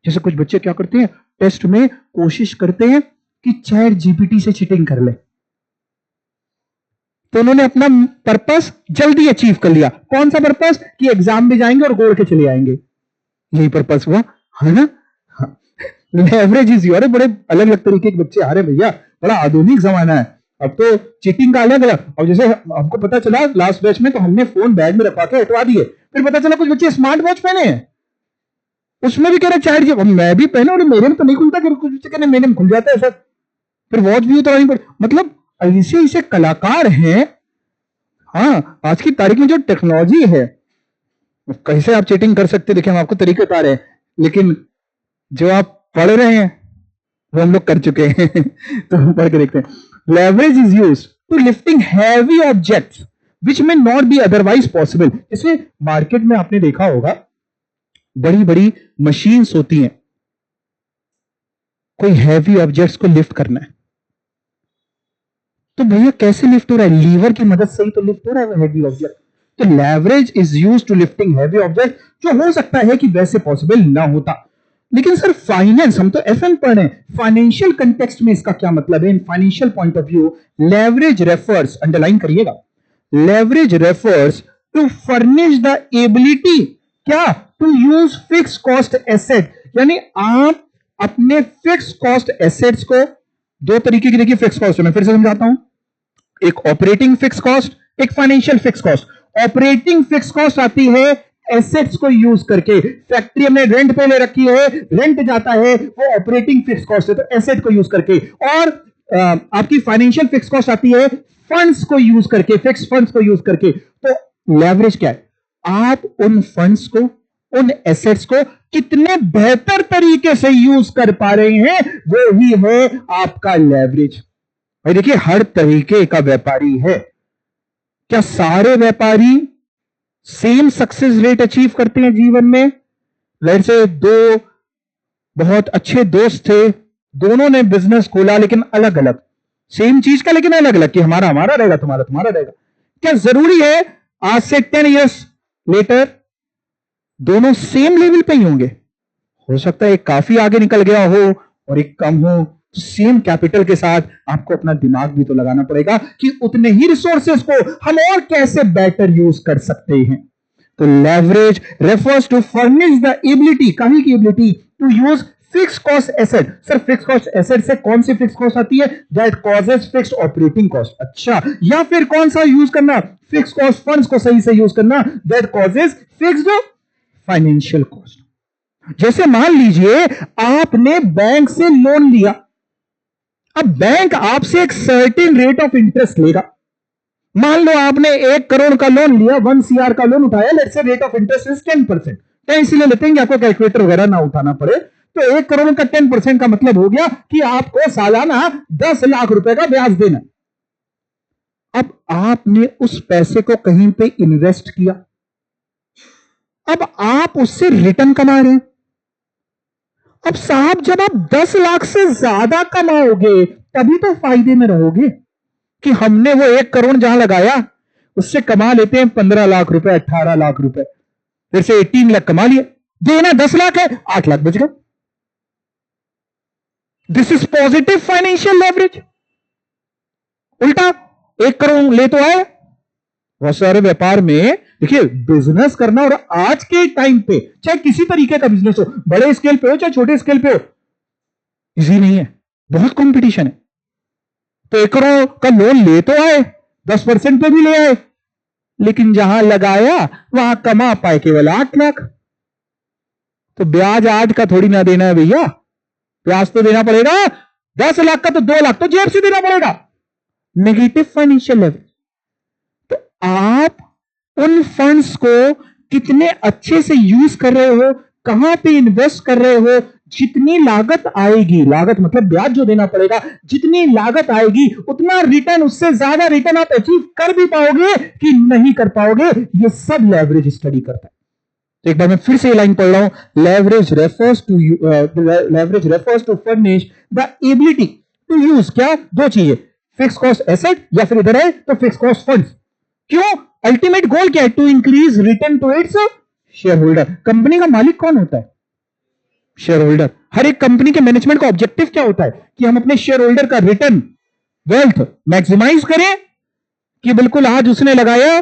जैसे कुछ बच्चे क्या करते हैं, टेस्ट में कोशिश करते हैं कि चैट जीपीटी से चीटिंग कर ले, तो उन्होंने अपना पर्पस जल्दी अचीव कर लिया। कौन सा पर्पस? कि एग्जाम में जाएंगे और गोड़ के चले आएंगे, यही पर्पस हुआ, है ना। Leverage is your. बड़े अलग अलग तरीके के बच्चे आ रहे भैया, बड़ा आधुनिक जमाना है, अब तो चीटिंग का अलग अलग। और जैसे हमको पता चला लास्ट बैच में, तो हमने फोन बैग में रखवा के हटवा दिए, फिर पता चला कुछ बच्चे स्मार्ट वॉच पहने हैं, उसमें भी कह रहे चैट जी, मैं भी पहना और मेरे में तो नहीं खुलता, कुछ बच्चे कहने मेरे में खुल जाता है सर, फिर वॉच भी उतरवानी पड़ी। मतलब ऐसे ऐसे कलाकार हैं। हाँ, आज की तारीख में जो टेक्नोलॉजी है कैसे आप चीटिंग कर सकते, देखिए हम आपको तरीके बता रहे हैं, लेकिन जो आप पढ़ रहे हैं वो हम लोग कर चुके हैं तो हम पढ़ के देखते हैं। Leverage is use to lifting heavy objects which may not be otherwise possible. जैसे मार्केट में आपने देखा होगा बड़ी बड़ी मशीन्स होती हैं, कोई हैवी ऑब्जेक्ट्स को लिफ्ट करना है, तो भैया कैसे लिफ्ट हो रहा है? लीवर की मदद से ही तो लिफ्ट हो रहा है वो हैवी ऑब्जेक्ट। तो leverage is use to lifting heavy object, जो हो सकता है कि वैसे पॉसिबल ना होता। लेकिन सर फाइनेंस, हम तो एफएन पढ़ रहे हैं, फाइनेंशियल कंटेक्स्ट में इसका क्या मतलब है? In financial point of view leverage refers, underline करिएगा, leverage refers to furnish the ability, क्या? To use fix cost asset. यानी आप अपने फिक्स कॉस्ट एसेट्स को, दो तरीके की देखिए फिक्स कॉस्ट, मैं फिर से समझाता हूं, एक ऑपरेटिंग फिक्स कॉस्ट, एक financial fix cost. Operating fix cost आती है एसेट्स को यूज करके, फैक्ट्री हमने रेंट पे ले रखी है, रेंट जाता है, वो ऑपरेटिंग फिक्स कॉस्ट है, तो एसेट को यूज करके। और आपकी फाइनेंशियल फिक्स कॉस्ट आती है फंड्स को यूज करके, फिक्स फंड्स को यूज करके। तो लेवरेज क्या है? आप उन फंड्स को, उन एसेट्स को कितने बेहतर तरीके से यूज कर पा रहे हैं, वो ही है आपका लेवरेज। भाई देखिए हर तरीके का व्यापारी है, क्या सारे व्यापारी सेम सक्सेस रेट अचीव करते हैं जीवन में? लेट्स से दो बहुत अच्छे दोस्त थे, दोनों ने बिजनेस खोला लेकिन अलग अलग, सेम चीज का लेकिन अलग अलग, कि हमारा हमारा रहेगा, तुम्हारा तुम्हारा रहेगा। क्या जरूरी है आज से 10 इयर्स लेटर दोनों सेम लेवल पे ही होंगे? हो सकता है एक काफी आगे निकल गया हो और एक कम हो। सेम कैपिटल के साथ आपको अपना दिमाग भी तो लगाना पड़ेगा कि उतने ही रिसोर्सेस को हम और कैसे बेटर यूज कर सकते हैं। तो leverage refers to furnish the ability, कहीं की ability to use fix cost asset. Sir fix cost asset से कौन सी फिक्स कॉस्ट आती है? That causes fix operating cost. अच्छा, या फिर कौन सा यूज करना? फिक्स कॉस्ट फंड्स को सही से यूज करना, that causes fixed financial cost. जैसे मान लीजिए आपने बैंक से लोन लिया, अब बैंक आपसे एक सर्टेन रेट ऑफ इंटरेस्ट लेगा। मान लो आपने 1 करोड़ का लोन लिया, 1 CR का लोन उठाया, let's say rate of interest is 10%। तो इसीलिए लेते हैं कि आपको कैलकुलेटर वगैरह ना उठाना पड़े। तो 1 करोड़ का 10% का मतलब हो गया कि आपको सालाना 10 लाख रुपए का ब्याज देना। अब आपने उस पैसे को कहीं पे इन्वेस्ट किया, अब आप उससे रिटर्न कमा रहे हैं। अब साहब जब आप 10 लाख से ज्यादा कमाओगे तभी तो फायदे में रहोगे, कि हमने वो 1 करोड़ जहां लगाया उससे कमा लेते हैं 15 लाख रुपए, 18 लाख रुपए, फिर से 18 लाख कमा लिए, देना 10 लाख है, 8 लाख बच गए। This is positive financial leverage. उल्टा 1 करोड़ ले तो आए। बहुत सारे व्यापार में देखिए बिजनेस करना, और आज के टाइम पे चाहे किसी तरीके का बिजनेस हो, बड़े स्केल पे हो चाहे छोटे स्केल पे हो, इजी नहीं है, बहुत कंपटीशन है। तो 1 करोड़ का लोन ले तो आए, 10% पे भी ले आए, लेकिन जहां लगाया वहां कमा पाए केवल 8 लाख। तो ब्याज आज का थोड़ी ना देना है भैया, ब्याज तो देना पड़ेगा। 10 लाख का तो 2 लाख तो जेब से देना पड़ेगा। Negative financial leverage. तो आप उन फंड्स को कितने अच्छे से यूज कर रहे हो, कहां पे इन्वेस्ट कर रहे हो, जितनी लागत आएगी, लागत मतलब ब्याज जो देना पड़ेगा, जितनी लागत आएगी उतना रिटर्न, उससे ज्यादा रिटर्न आप अचीव कर भी पाओगे कि नहीं कर पाओगे, ये सब लेवरेज स्टडी करता है। तो एक बार मैं फिर से लाइन पढ़ रहा हूं, leverage refers to furnish the ability to use, क्या? दो चीजें, फिक्स कॉस्ट एसेट या फिर इधर है तो फिक्स कॉस्ट फंड्स। क्यों? अल्टीमेट गोल क्या है? To increase return to its share holder. Company का मालिक कौन होता है? Share holder. हर एक कंपनी के मैनेजमेंट का ऑब्जेक्टिव क्या होता है? कि हम अपने शेयर होल्डर का रिटर्न, वेल्थ मैक्सिमाइज करें, कि बिल्कुल आज उसने लगाया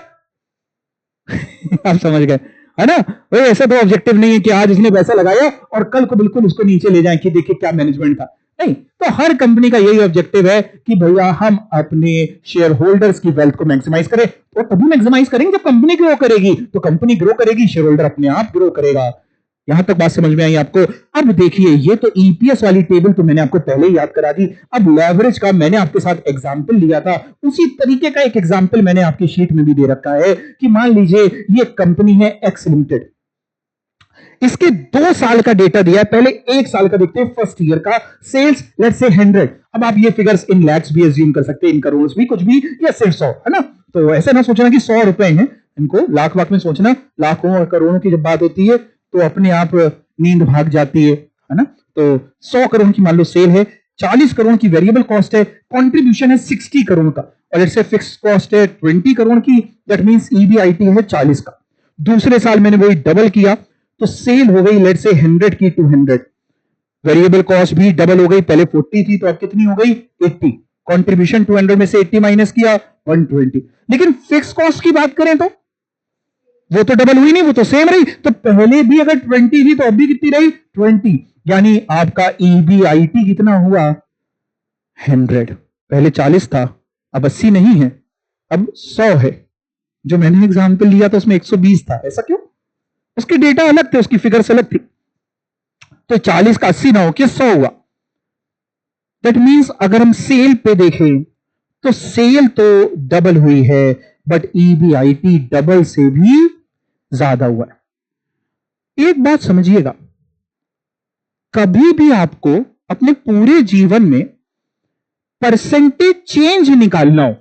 आप समझ गए है ना? भाई ऐसा तो ऑब्जेक्टिव नहीं है कि आज उसने पैसा लगाया और कल को बिल्कुल उसको नीचे ले जाए कि देखिए क्या मैनेजमेंट था। नहीं, तो हर कंपनी का यही ऑब्जेक्टिव है कि भैया हम अपने शेयर होल्डर्स की वेल्थ को मैक्सिमाइज करें। और तभी मैक्सिमाइज करेंगे जब कंपनी ग्रो करेगी, तो कंपनी ग्रो करेगी, शेयर होल्डर अपने आप ग्रो करेगा। यहां तक बात समझ में आई आपको? अब देखिए, ये तो ईपीएस वाली टेबल तो मैंने आपको पहले ही याद करा दी। अब लेवरेज का मैंने आपके साथ एग्जांपल लिया था, उसी तरीके का एक एग्जांपल मैंने आपकी शीट में भी दे रखा है कि मान लीजिए ये कंपनी है एक्स लिमिटेड, इसके 2 साल का डेटा दिया है। पहले 1 साल का देखते हैं, फर्स्ट ईयर का सेल्स लेट्स से 100। अब आप ये फिगर्स इन लैक्स भी अज्यूम कर सकते हैं, इन करोड़ भी, कुछ भी, या सिर्फ 100, है ना? तो ऐसे ना सोचना कि 100 रुपए हैं, इनको लाख वाख में सोचना। लाखों और करोड़ों की जब बात होती है तो अपने आप नींद भाग जाती है ना? तो 100 करोड़ की मान लो सेल है, 40 करोड़ की वेरिएबल कॉस्ट है, कंट्रीब्यूशन है 60 करोड़ का, और इससे फिक्स कॉस्ट है 20 करोड़ की, दैट मींस ईबीआईटी है 40 का। दूसरे साल मैंने वही डबल किया, तो सेल हो गई लेट्स से 100 की 200, वेरिएबल कॉस्ट भी डबल हो गई, पहले 40 थी तो अब कितनी हो गई 80, कंट्रीब्यूशन 200 में से 80 माइनस किया 120। लेकिन फिक्स कॉस्ट की बात करें तो वो तो डबल हुई नहीं, वो तो सेम रही। तो पहले भी अगर 20 थी तो अब भी कितनी रही 20, यानी आपका ईबीआईटी कितना हुआ 100। पहले 40 था, अब 80 नहीं है, अब 100 है। जो मैंने एग्जाम्पल लिया था उसमें 120 था, ऐसा क्यों? उसके डेटा अलग थे, उसकी फिगर्स अलग थी। तो 40 का 80 ना हो के 100 हुआ। दैट मींस अगर हम सेल पे देखें तो सेल तो डबल हुई है, बट ईबीआईटी डबल से भी ज्यादा हुआ है। एक बात समझिएगा, कभी भी आपको अपने पूरे जीवन में परसेंटेज चेंज निकालना हो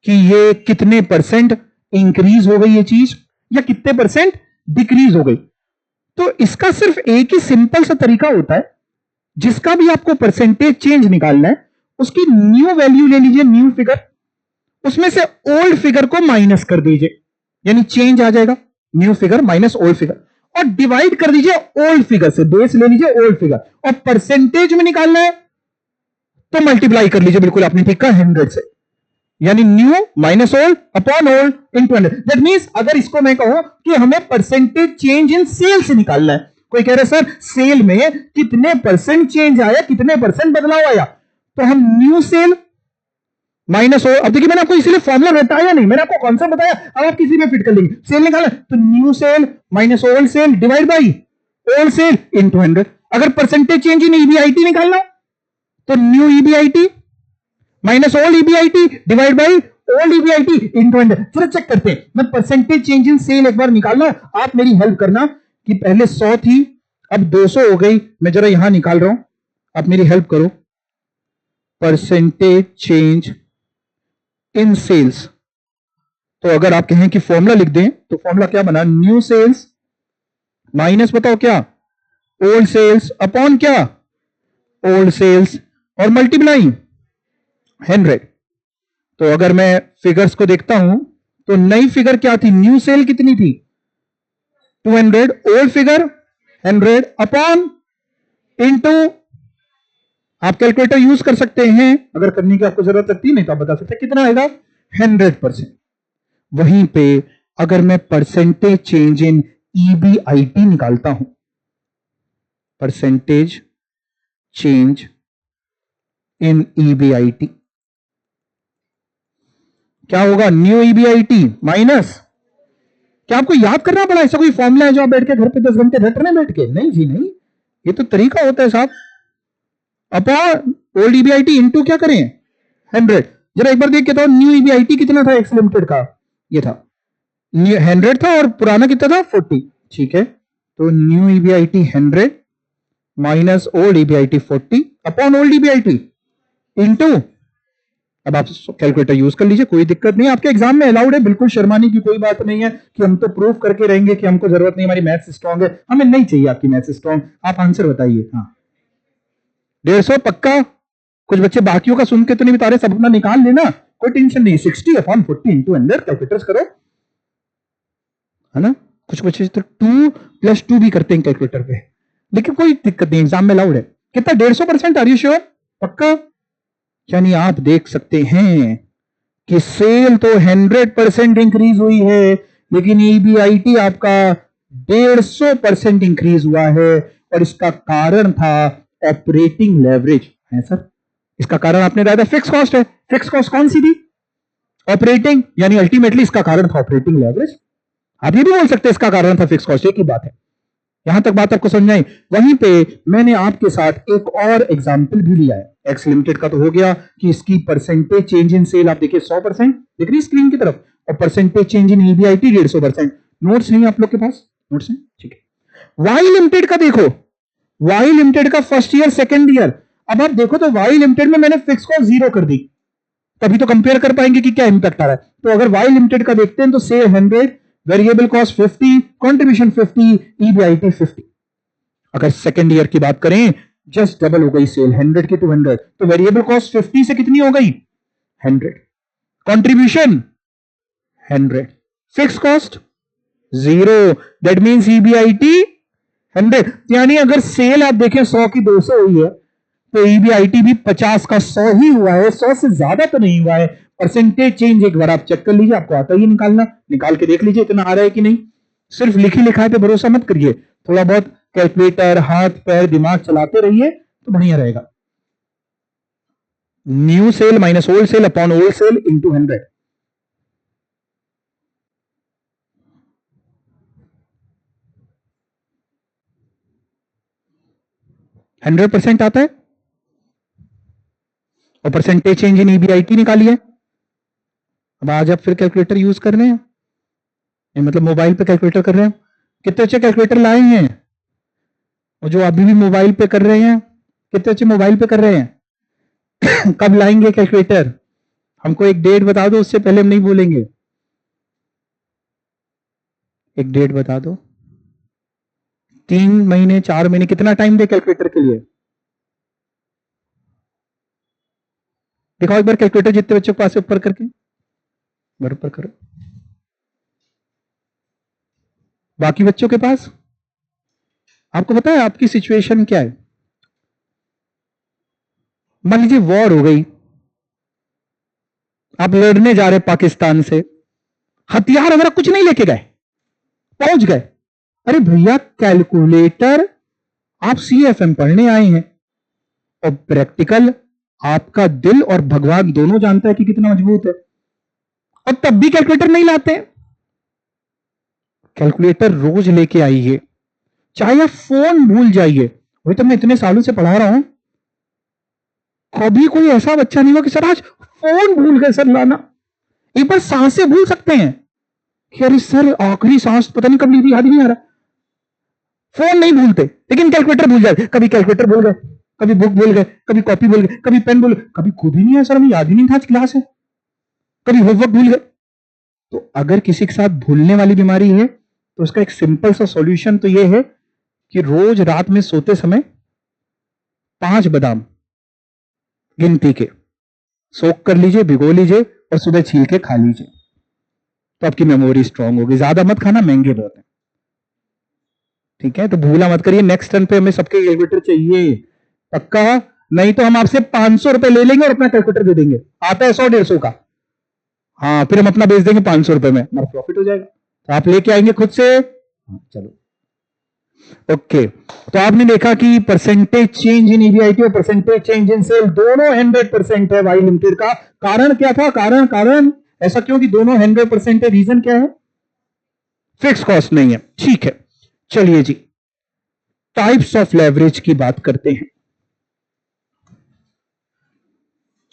कि ये कितने परसेंट इंक्रीज हो गई ये चीज या कितने परसेंट डिक्रीज हो गई, तो इसका सिर्फ एक ही सिंपल सा तरीका होता है। जिसका भी आपको परसेंटेज चेंज निकालना है उसकी न्यू वैल्यू ले लीजिए, न्यू फिगर, उसमें से ओल्ड फिगर को माइनस कर दीजिए, यानी चेंज आ जाएगा, new figure minus old figure, और डिवाइड कर दीजिए ओल्ड फिगर से, बेस ले लीजिए ओल्ड फिगर, और परसेंटेज में निकालना है तो मल्टीप्लाई कर लीजिए, बिल्कुल आपने ठीक कहा 100 से, यानी new minus old upon old into 100। That means अगर इसको मैं कहूं कि हमें परसेंटेज चेंज इन सेल से निकालना है, कोई कह रहे सर सेल में कितने परसेंट चेंज आया, कितने परसेंट बदलाव आया, तो हम न्यू सेल माइनस ओल्ड, अब देखिए मैंने आपको इसीलिए फॉर्मूला बताया नहीं, मैंने आपको कॉन्सेप्ट बताया, अब आप किसी में फिट कर लेंगे। सेल निकाला तो new sale minus old sale divide by old sale into 100। अगर परसेंटेज चेंज इन ईबीआईटी निकालना तो new EBIT minus old EBIT divide by old EBIT into 100। चलो चेक करते हैं, मैं परसेंटेज चेंज इन सेल एक बार निकालना, आप मेरी हेल्प करना कि पहले 100 थी अब 200 हो गई, मैं जरा यहां निकाल रहा हूं, आप मेरी हेल्प करो। परसेंटेज चेंज इन सेल्स, तो अगर आप कहें कि फॉर्मूला लिख दें तो फॉर्मूला क्या बना, न्यू सेल्स माइनस बताओ क्या ओल्ड सेल्स अपॉन क्या ओल्ड सेल्स, और मल्टीप्लाइंग 100। तो अगर मैं फिगर्स को देखता हूं तो नई फिगर क्या थी, न्यू सेल कितनी थी 200, ओल्ड फिगर 100 अपॉन इनटू, आप कैलकुलेटर यूज कर सकते हैं अगर करने की आपको जरूरत लगती है, नहीं तो आप बता सकते हैं कितना आएगा 100%। वहीं पे अगर मैं परसेंटेज चेंज इन ईबीआईटी निकालता हूं, परसेंटेज चेंज इन ईबीआईटी क्या होगा, न्यू ईबीआईटी माइनस, क्या आपको याद करना पड़ा, ऐसा कोई फॉर्मूला है जो आप बैठ के घर पे 10 घंटे रट रहे हैं बैठ के? नहीं जी नहीं, ये तो तरीका होता है साहब, अपॉन ओल्ड ईबीआईटी इंटू क्या करें 100। जरा एक बार देख के तो न्यू ईबीआईटी कितना था एक्स लिमिटेड का, ये था 100 था और पुराना कितना था 40, ठीक है। तो new EBIT 100 minus old EBIT 40 upon old EBIT into, अब आप कैलकुलेटर यूज कर लीजिए, कोई दिक्कत नहीं, आपके एग्जाम में अलाउड है, बिल्कुल शर्माने की कोई बात नहीं है कि हम तो प्रूफ करके रहेंगे कि हमको जरूरत नहीं, हमारी मैथ्स स्ट्रांग है, हमें नहीं चाहिए आपकी मैथ्स स्ट्रांग, आप आंसर बताइए। हाँ 150 पक्का, कुछ बच्चे बाकियों का सुन के तो नहीं बता रहे, सब अपना निकाल लेना, कोई टेंशन नहीं, 60 अपॉन 40 इंटू 100 कैलकुलेटर्स करो, है ना? कुछ बच्चे तो 2 + 2 भी करते हैं कैलकुलेटर पे, लेकिन कोई दिक्कत नहीं, एग्जाम में अलाउड है। कितना 150%, आर यू श्योर, पक्का? यानी आप देख सकते हैं कि सेल तो 100% इंक्रीज हुई है, लेकिन ईबीआईटी आपका 150% इंक्रीज हुआ है, और इसका कारण था ऑपरेटिंग लेवरेज है सर। इसका कारण आपने बताया था फिक्स कॉस्ट है, फिक्स कॉस्ट कौन सी थी, ऑपरेटिंग, यानी अल्टीमेटली इसका कारण था ऑपरेटिंग लेवरेज। आप ये भी बोल सकते हैं इसका कारण था फिक्स कॉस्ट, एक ही बात है। यहां तक बात आपको समझ में आई? वहीं पे मैंने आपके साथ एक और एग्जांपल भी लिया है। एक्स लिमिटेड का तो हो गया कि इसकी परसेंटेज चेंज इन सेल आप देखिए 100%, दिख रही स्क्रीन की तरफ, और percentage change in EBIT 150%। Notes नहीं आप लोग के पास? नोट्स हैं, ठीक है। वाई लिमिटेड का देखो, वाई लिमिटेड का फर्स्ट ईयर सेकेंड ईयर, अब आप देखो तो वाई लिमिटेड में मैंने फिक्स कॉस्ट 0 कर दी, तभी तो कंपेयर कर पाएंगे कि क्या इंपैक्ट आ रहा है। तो अगर वाई लिमिटेड का देखते हैं तो sale 100, variable cost 50, contribution 50, EBIT 50। अगर सेकेंड ईयर की बात करें, जस्ट डबल हो गई सेल 100 की 200, तो वेरिएबल कॉस्ट 50 से कितनी हो गई? 100, contribution 100, fix cost 0, that means EBIT 100। यानी अगर सेल आप देखें 100 की 200 हुई है, तो ईबीआईटी भी 50 का 100 ही हुआ है, 100 से ज्यादा तो नहीं हुआ है। परसेंटेज चेंज एक बार आप चेक कर लीजिए, आपको आता ही निकालना, निकाल के देख लीजिए इतना आ रहा है कि नहीं। सिर्फ लिखी लिखाई पे भरोसा मत करिए, थोड़ा बहुत कैलकुलेटर, हाथ पैर दिमाग चलाते रहिए तो बढ़िया रहेगा। New sale minus old sale upon old sale into 100। 100% आता है, और परसेंटेज चेंज इन ईबीआईटी निकाली है। अब आज आप फिर कैलकुलेटर यूज कर रहे हैं, मतलब मोबाइल पे कैलकुलेटर कर रहे हैं। कितने अच्छे कैलकुलेटर लाए हैं, और जो अभी भी मोबाइल पे कर रहे हैं, कितने अच्छे मोबाइल पे कर रहे हैं। कब लाएंगे कैलकुलेटर? हमको एक डेट बता दो, उससे पहले हम नहीं बोलेंगे। एक डेट बता दो, 3 महीने 4 महीने, कितना टाइम दे कैलकुलेटर के लिए? दिखाओ एक बार कैलकुलेटर जितने बच्चों के पास है ऊपर करके, ऊपर करो। बाकी बच्चों के पास? आपको पता है आपकी सिचुएशन क्या है? मान लीजिए वॉर हो गई, आप लड़ने जा रहे पाकिस्तान से, हथियार वगैरह कुछ नहीं लेके गए, पहुंच गए। अरे भैया कैलकुलेटर, आप सीएफएम पढ़ने आए हैं, और प्रैक्टिकल आपका दिल और भगवान दोनों जानता है कि कितना मजबूत है, और तब भी कैलकुलेटर नहीं लाते। कैलकुलेटर रोज लेके आइए, चाहे आप फोन भूल जाइए। वही तो मैं इतने सालों से पढ़ा रहा हूं, कभी कोई ऐसा बच्चा नहीं हुआ कि सर आज फोन भूल गए सर लाना। एक बार सांसें भूल सकते हैं कि अरे सर आखिरी सांस पता नहीं कब ली थी, याद ही नहीं आ रहा। फोन नहीं भूलते, लेकिन कैलकुलेटर भूल जाए। कभी कैलकुलेटर भूल गए, कभी बुक भूल गए, कभी कॉपी भूल गए, कभी पेन भूल गए, कभी खुद ही नहीं है सर हमें याद ही नहीं था आज क्लास है, कभी होमवर्क भूल गए। तो अगर किसी के साथ भूलने वाली बीमारी है, तो उसका एक सिंपल सा सॉल्यूशन तो यह है कि रोज रात में सोते समय 5 बादाम गिनती के सोख कर लीजिए, भिगो लीजिए, और सुबह छील के खा लीजिए, तो आपकी मेमोरी स्ट्रांग होगी। ज्यादा मत खाना, महंगे बहुत है, ठीक है? तो भूला मत करिए, नेक्स्ट टर्न पे हमें सबके कैलकुलेटर चाहिए, पक्का। नहीं तो हम आपसे 500 रुपए ले लेंगे और अपना कैलकुलेटर दे देंगे, आता है 100-150 का। हाँ, फिर हम अपना बेच देंगे 500 रुपए में, हमारा प्रॉफिट हो जाएगा। तो आप लेके आएंगे खुद से? चलो ओके। तो आपने देखा कि परसेंटेज चेंज इन ईबीआईटी और परसेंटेज चेंज इन सेल दोनों 100% है वाई लिमिटेड का। कारण क्या था? कारण ऐसा क्यों कि दोनों 100% है? रीजन क्या है? फिक्स कॉस्ट नहीं है, ठीक है। चलिए जी, टाइप्स ऑफ लेवरेज की बात करते हैं।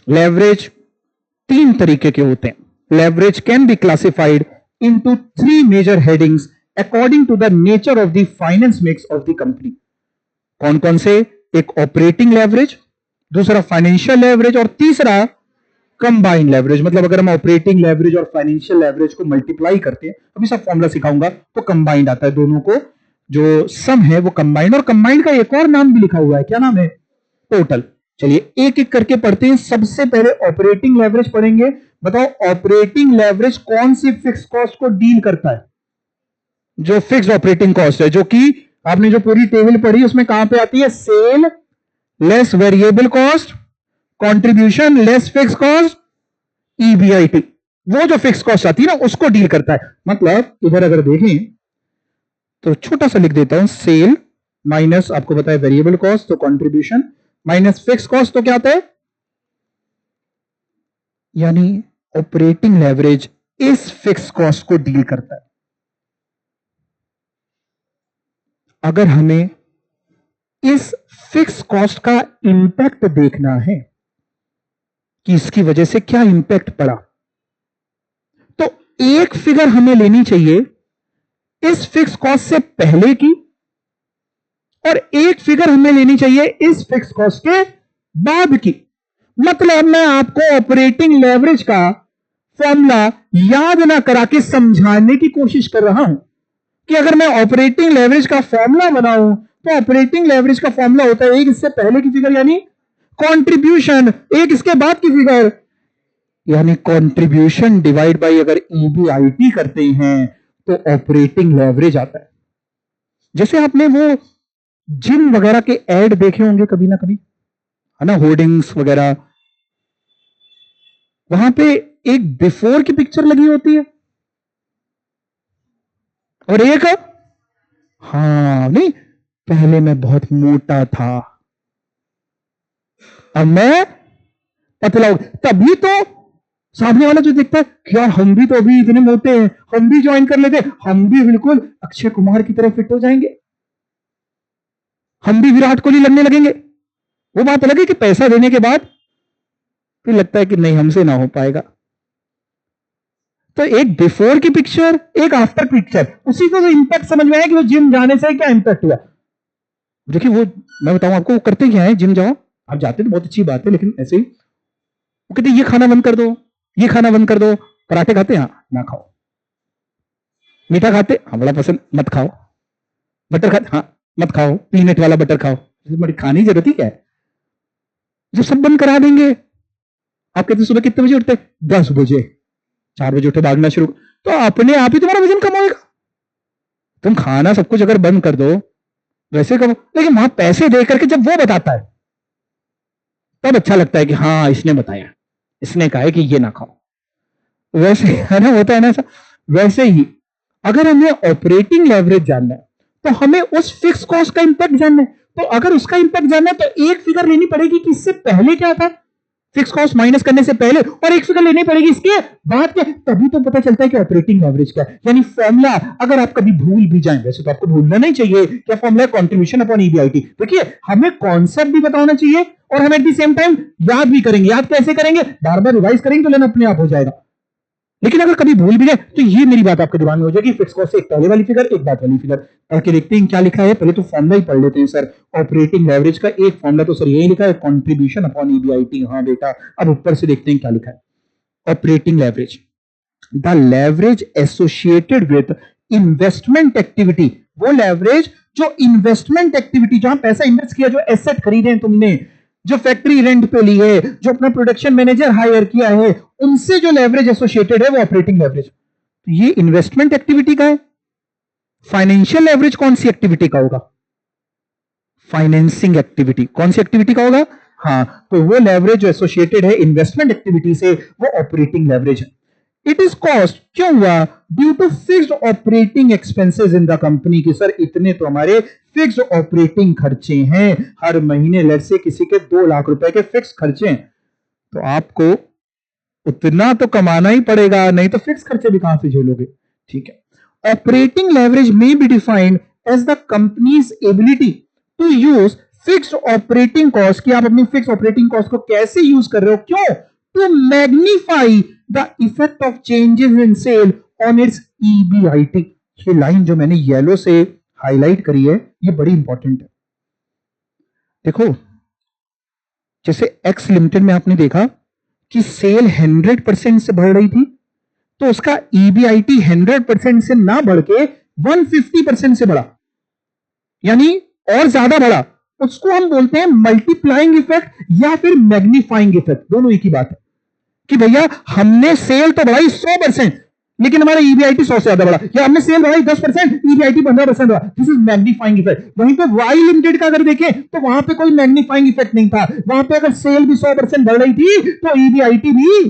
लेवरेज 3 तरीके के होते हैं। Leverage can be classified into 3 major headings according to the nature of the finance mix of the company. कौन कौन से? एक ऑपरेटिंग लेवरेज, दूसरा फाइनेंशियल लेवरेज, और तीसरा कंबाइंड लेवरेज। मतलब अगर हम ऑपरेटिंग लेवरेज और फाइनेंशियल लेवरेज को मल्टीप्लाई करते हैं, अभी सब फॉर्मूला सिखाऊंगा, तो कंबाइंड आता है। दोनों को जो सम है वो कंबाइंड, और कंबाइंड का एक और नाम भी लिखा हुआ है, क्या नाम है? टोटल। चलिए एक एक करके पढ़ते हैं। सबसे पहले ऑपरेटिंग लेवरेज पढ़ेंगे। बताओ ऑपरेटिंग लेवरेज कौन सी फिक्स कॉस्ट को डील करता है? जो फिक्स ऑपरेटिंग कॉस्ट है, जो कि आपने जो पूरी टेबल पढ़ी उसमें कहां पे आती है? Sale less variable cost, contribution less fix cost, EBIT. वो जो फिक्स कॉस्ट आती है ना, उसको डील करता है। मतलब इधर अगर देखें तो छोटा सा लिख देता हूं, सेल माइनस आपको पता है वेरिएबल कॉस्ट, तो कंट्रीब्यूशन, माइनस फिक्स कॉस्ट, तो क्या आता है? यानी ऑपरेटिंग लेवरेज इस फिक्स कॉस्ट को डील करता है। अगर हमें इस फिक्स कॉस्ट का इंपैक्ट देखना है कि इसकी वजह से क्या इंपैक्ट पड़ा, तो एक फिगर हमें लेनी चाहिए इस फिक्स कॉस्ट से पहले की और एक फिगर हमें लेनी चाहिए इस फिक्स कॉस्ट के बाद की। मतलब मैं आपको ऑपरेटिंग लेवरेज का फॉर्मूला याद ना करा के समझाने की कोशिश कर रहा हूं कि अगर मैं ऑपरेटिंग लेवरेज का फॉर्मूला बनाऊं तो ऑपरेटिंग लेवरेज का फॉर्मूला होता है एक इससे पहले की फिगर यानी कंट्रीब्यूशन, एक इसके बाद की फिगर यानी कंट्रीब्यूशन डिवाइड बाय अगर ईबीआईटी करते हैं तो ऑपरेटिंग लेवरेज आता है। जैसे आपने वो जिम वगैरह के ऐड देखे होंगे कभी ना कभी, है ना, होर्डिंग्स वगैरह, वहां पे एक बिफोर की पिक्चर लगी होती है और एक नहीं, पहले मैं बहुत मोटा था अब मैं पतला हो, तभी तो सामने वाला जो देखता है कि यार हम भी तो अभी इतने मोटे हैं, हम भी ज्वाइन कर लेते, हम भी बिल्कुल अक्षय कुमार की तरह फिट हो जाएंगे, हम भी विराट कोहली लगने लगेंगे। वो बात अलग है कि पैसा देने के बाद फिर लगता है कि नहीं हमसे ना हो पाएगा। तो एक बिफोर की पिक्चर, एक आफ्टर पिक्चर, उसी को जो इंपैक्ट समझ में आया कि वो जिम जाने से क्या इंपैक्ट हुआ। देखिए वो मैं बताऊं आपको, वो करते क्या है, जिम जाओ, आप जाते तो बहुत अच्छी बात है, लेकिन ऐसे ही वो कहते ये खाना बंद कर दो, ये खाना बंद कर दो, पराठे खाते हाँ ना खाओ, मीठा खाते हाँ बड़ा पसंद मत खाओ, बटर खाते हाँ मत खाओ, पीनट वाला बटर खाओ, बड़ी खाने की जरूरत ही क्या है। जब सब बंद करा देंगे, आप कहते सुबह कितने बजे उठते, 10 बजे, 4 बजे उठे भागना शुरू, तो अपने आप ही तुम्हारा वजन कम होएगा। तुम खाना सब कुछ अगर बंद कर दो वैसे कम, लेकिन वहां पैसे दे करके जब वो बताता है तब अच्छा लगता है कि हाँ इसने बताया, इसने कहा है कि ये ना खाओ। वैसे है ना, होता है ना ऐसा। वैसे ही अगर हमें ऑपरेटिंग लेवरेज जानना है तो हमें उस फिक्स कॉस्ट का इंपैक्ट जानना है। तो अगर उसका इंपैक्ट जानना है तो एक फिगर लेनी पड़ेगी कि इससे पहले क्या था, फिक्स कॉस्ट माइनस करने से पहले, और एक फिगर लेनी पड़ेगी इसके बाद क्या, तभी तो पता चलता है कि ऑपरेटिंग एवरेज क्या है। यानी फॉर्मूला अगर आप कभी भूल भी जाएं, वैसे तो आपको भूलना नहीं चाहिए, क्या फॉर्मूला कंट्रीब्यूशन अपॉन ईबीआईटी। देखिए हमें कॉन्सेप्ट भी पता होना चाहिए और हम एट द सेम टाइम याद भी करेंगे। याद कैसे करेंगे, बार बार रिवाइज करेंगे तो लेना अपने आप हो जाएगा। लेकिन अगर कभी भूल भी जाए तो ये मेरी बात आपके दिमाग में हो जाएगी, फिक्स कॉस्ट से एक पहले वाली फिगर एक बाद वाली फिगर। पढ़ के देखते हैं क्या लिखा है, पहले तो फॉर्मूला ही पढ़ लेते हैं सर। ऑपरेटिंग लेवरेज का एक फॉर्मूला तो सर यही लिखा है, कंट्रीब्यूशन अपॉन ईबीआईटी। हाँ बेटा, अब ऊपर से देखते हैं क्या लिखा है। Operating leverage, the leverage associated with investment activity, वो लेवरेज जो इन्वेस्टमेंट एक्टिविटी, जहां पैसा इन्वेस्ट किया, जो एसेट खरीदे तुमने, जो फैक्ट्री रेंट पे ली है, जो अपना प्रोडक्शन मैनेजर हायर किया है, उनसे जो लेवरेज एसोसिएटेड है वो ऑपरेटिंग लेवरेज। तो ये इन्वेस्टमेंट एक्टिविटी का है। फाइनेंशियल लेवरेज कौन सी एक्टिविटी का होगा, फाइनेंसिंग एक्टिविटी। कौन सी एक्टिविटी का होगा, हाँ, तो वो लेवरेज जो एसोसिएटेड है इन्वेस्टमेंट एक्टिविटी से वो ऑपरेटिंग लेवरेज है। इट इज कॉस्ट क्यों हुआ, due to fixed operating expenses in the company की। सर इतने तो हमारे फिक्स्ड ऑपरेटिंग खर्चे हैं हर महीने, लेट से किसी के 2 लाख रुपए के फिक्स खर्चे हैं, तो आपको उतना तो कमाना ही पड़ेगा, नहीं तो फिक्स खर्चे भी कहां से झेलोगे। ठीक है, ऑपरेटिंग लेवरेज में be defined as the company's ability to use fixed operating cost, कि आप अपनी फिक्स ऑपरेटिंग कॉस्ट को कैसे यूज कर रहे हो, क्यों, to magnify the effect of changes in sale on its EBIT. ये लाइन जो मैंने येलो से हाईलाइट करी है ये बड़ी इंपॉर्टेंट है। देखो जैसे एक्स लिमिटेड में आपने देखा कि सेल 100% से बढ़ रही थी, तो उसका ईबीआईटी 100% से ना बढ़ के 150% से बढ़ा, यानी और ज्यादा बढ़ा। उसको हम बोलते हैं मल्टीप्लाइंग इफेक्ट या फिर मैग्नीफाइंग इफेक्ट, दोनों एक ही बात है कि भैया हमने सेल तो बढ़ाई 100% लेकिन हमारा ईबीआईटी 100 से ज्यादा बढ़ा, या हमने सेल बढ़ाई 10% ईबीआईटी 15% बढ़ा। This is magnifying effect. वहीं पे वाई लिमिटेड का अगर देखें तो वहां पे कोई मैग्नीफाइंग इफेक्ट नहीं था, वहां पे अगर सेल भी 100% बढ़ रही थी तो ईबीआईटी भी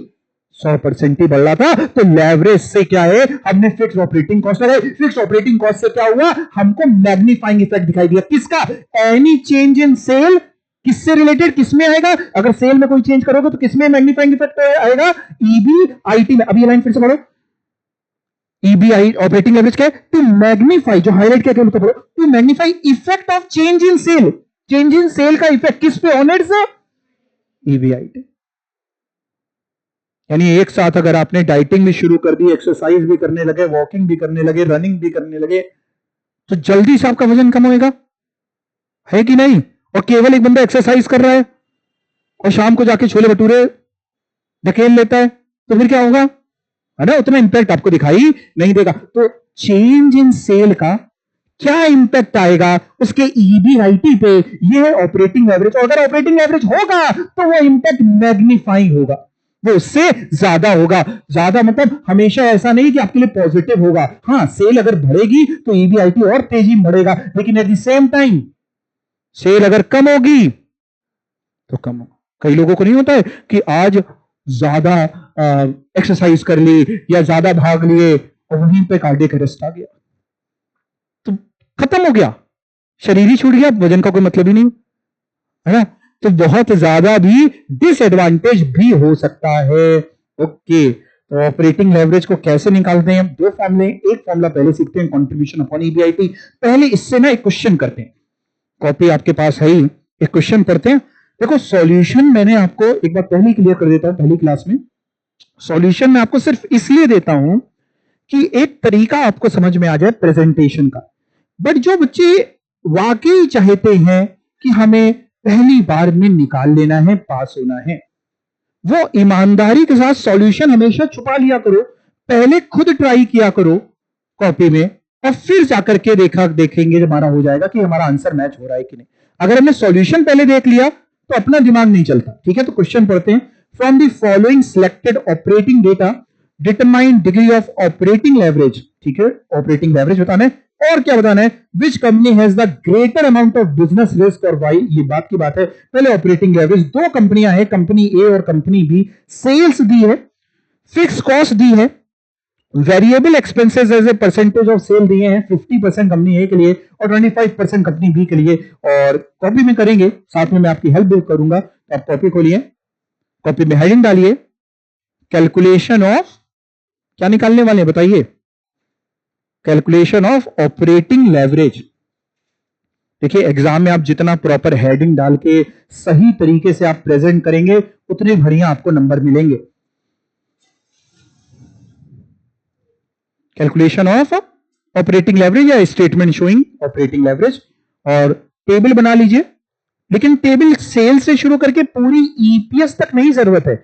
100% ही बढ़ रहा था। तो लेवरेज से क्या है, हमने फिक्स ऑपरेटिंग कॉस्ट लगाई, फिक्स ऑपरेटिंग कॉस्ट से क्या हुआ, हमको मैग्नीफाइंग इफेक्ट दिखाई दिया। किसका, एनी चेंज इन सेल, किससे रिलेटेड, किसमें आएगा, अगर सेल में कोई चेंज करोगे तो किसमें मैग्नीफाइंग इफेक्ट आएगा, ईबीआईटी में। अब ये लाइन फिर से पढ़ो, ईबीआई ऑपरेटिंग लेवरेज क्या है? टू मैग्नीफाई, जो हाईलाइट क्या क्या पढ़ो, to magnify effect of change in sale. Change in sale का इफेक्ट किस पे? On its EBIT. यानी एक साथ अगर आपने डाइटिंग भी शुरू कर दी, एक्सरसाइज भी करने लगे, वॉकिंग भी करने लगे, रनिंग भी करने लगे, तो जल्दी से आपका वजन कम होएगा, है कि नहीं? और केवल एक बंदा एक्सरसाइज कर रहा है और शाम को जाके छोले भटूरे ढकेल लेता है, तो फिर क्या होगा? है ना, उतना इंपैक्ट आपको दिखाई नहीं देगा। तो चेंज इन सेल का क्या इंपैक्ट आएगा उसके ईबीआईटी पे? ये है ऑपरेटिंग एवरेज। और अगर ऑपरेटिंग एवरेज होगा तो वो इंपैक्ट मैग्नीफाई होगा, वो उससे ज्यादा होगा। ज्यादा मतलब हमेशा ऐसा नहीं कि आपके लिए पॉजिटिव होगा। हाँ, सेल अगर बढ़ेगी तो ईबीआईटी और तेजी में बढ़ेगा, लेकिन at the same time sale अगर कम होगी तो कम होगा। कई लोगों को नहीं होता है कि आज ज्यादा एक्सरसाइज कर ली या ज्यादा भाग लिए और वहीं पे कार्डियक अरेस्ट आ गया, तो खत्म हो गया, शरीर ही छूट गया, वजन का कोई मतलब ही नहीं, है ना? तो बहुत ज्यादा भी डिसएडवांटेज भी हो सकता है। ओके, तो ऑपरेटिंग लेवरेज को कैसे निकालते हैं? दो फॉर्मूले, एक फॉर्मूला पहले सीखते हैं, कंट्रीब्यूशन अपॉन ईबीआईटी। पहले इससे ना एक क्वेश्चन करते हैं, कॉपी आपके पास है ही, एक क्वेश्चन करते हैं। देखो सॉल्यूशन मैंने आपको एक बार पहले क्लियर कर देता हूं, पहली क्लास में सॉल्यूशन मैं आपको सिर्फ इसलिए देता हूं कि एक तरीका आपको समझ में आ जाए प्रेजेंटेशन का। बट जो बच्चे वाकई चाहते हैं कि हमें पहली बार में निकाल लेना है, पास होना है, वो ईमानदारी के साथ सॉल्यूशन हमेशा छुपा लिया करो, पहले खुद ट्राई किया करो कॉपी में, और फिर जाकर के देखेंगे जब हमारा हो जाएगा कि हमारा आंसर मैच हो रहा है कि नहीं। अगर हमने सॉल्यूशन पहले देख लिया तो अपना दिमाग नहीं चलता। ठीक है, तो क्वेश्चन पढ़ते हैं। From the following selected operating data determine degree of operating leverage. ठीक है, ऑपरेटिंग लेवरेज बताना है और क्या बताना है? Which company has the greater amount of business risk और वाई। ये बात की बात है। पहले ऑपरेटिंग लेवरेज, दो कंपनियां हैं, कंपनी ए और कंपनी बी, सेल्स दी है, फिक्स कॉस्ट दी है, variable expenses as a percentage of sale दिए हैं, 50% कंपनी ए के लिए और 25% कंपनी बी के लिए। और कॉपी में करेंगे, साथ में मैं आपकी हेल्प भी करूंगा। तो आप कॉपी खोलिए, कॉपी में हेडिंग डालिए, कैलकुलेशन ऑफ, क्या निकालने वाले हैं बताइए? Calculation of operating leverage. देखिए एग्जाम में आप जितना प्रॉपर हेडिंग डाल के सही तरीके से आप प्रेजेंट करेंगे, उतने बढ़िया आपको नंबर मिलेंगे। कैलकुलेशन ऑफ ऑपरेटिंग लेवरेज या स्टेटमेंट शोइंग ऑपरेटिंग लेवरेज, और टेबल बना लीजिए। लेकिन टेबल सेल से शुरू करके पूरी ईपीएस तक नहीं जरूरत है,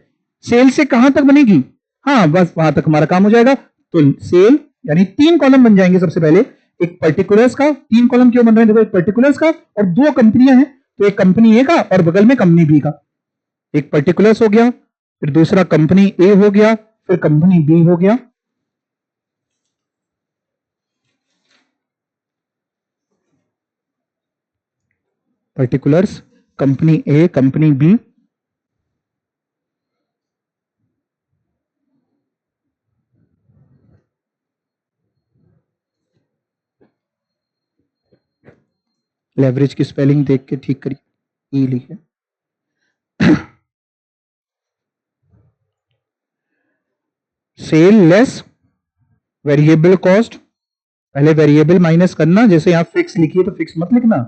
सेल से कहां तक बनेगी, हाँ बस वहां तक हमारा काम हो जाएगा। तो सेल यानी तीन कॉलम बन जाएंगे। सबसे पहले एक पर्टिकुलर्स का, तीन कॉलम क्यों बन रहे हैं? देखो, एक पर्टिकुलर्स का और दो कंपनियां हैं, तो एक कंपनी ए का और बगल में कंपनी बी का। एक पर्टिकुलर्स हो गया, फिर दूसरा कंपनी ए हो गया, फिर कंपनी बी हो गया। Particulars, company A, company B, leverage की स्पेलिंग देख के ठीक करिए, ई लिखिए। सेल लेस वेरिएबल कॉस्ट, पहले वेरिएबल माइनस करना, जैसे यहां फिक्स लिखिए तो फिक्स मत लिखना।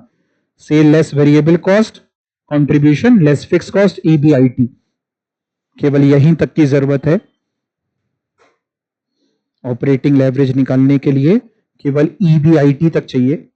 Sale less variable cost, contribution less fix cost, EBIT. केवल यहीं तक की जरूरत है ऑपरेटिंग लेवरेज निकालने के लिए, केवल ईबीआईटी तक चाहिए।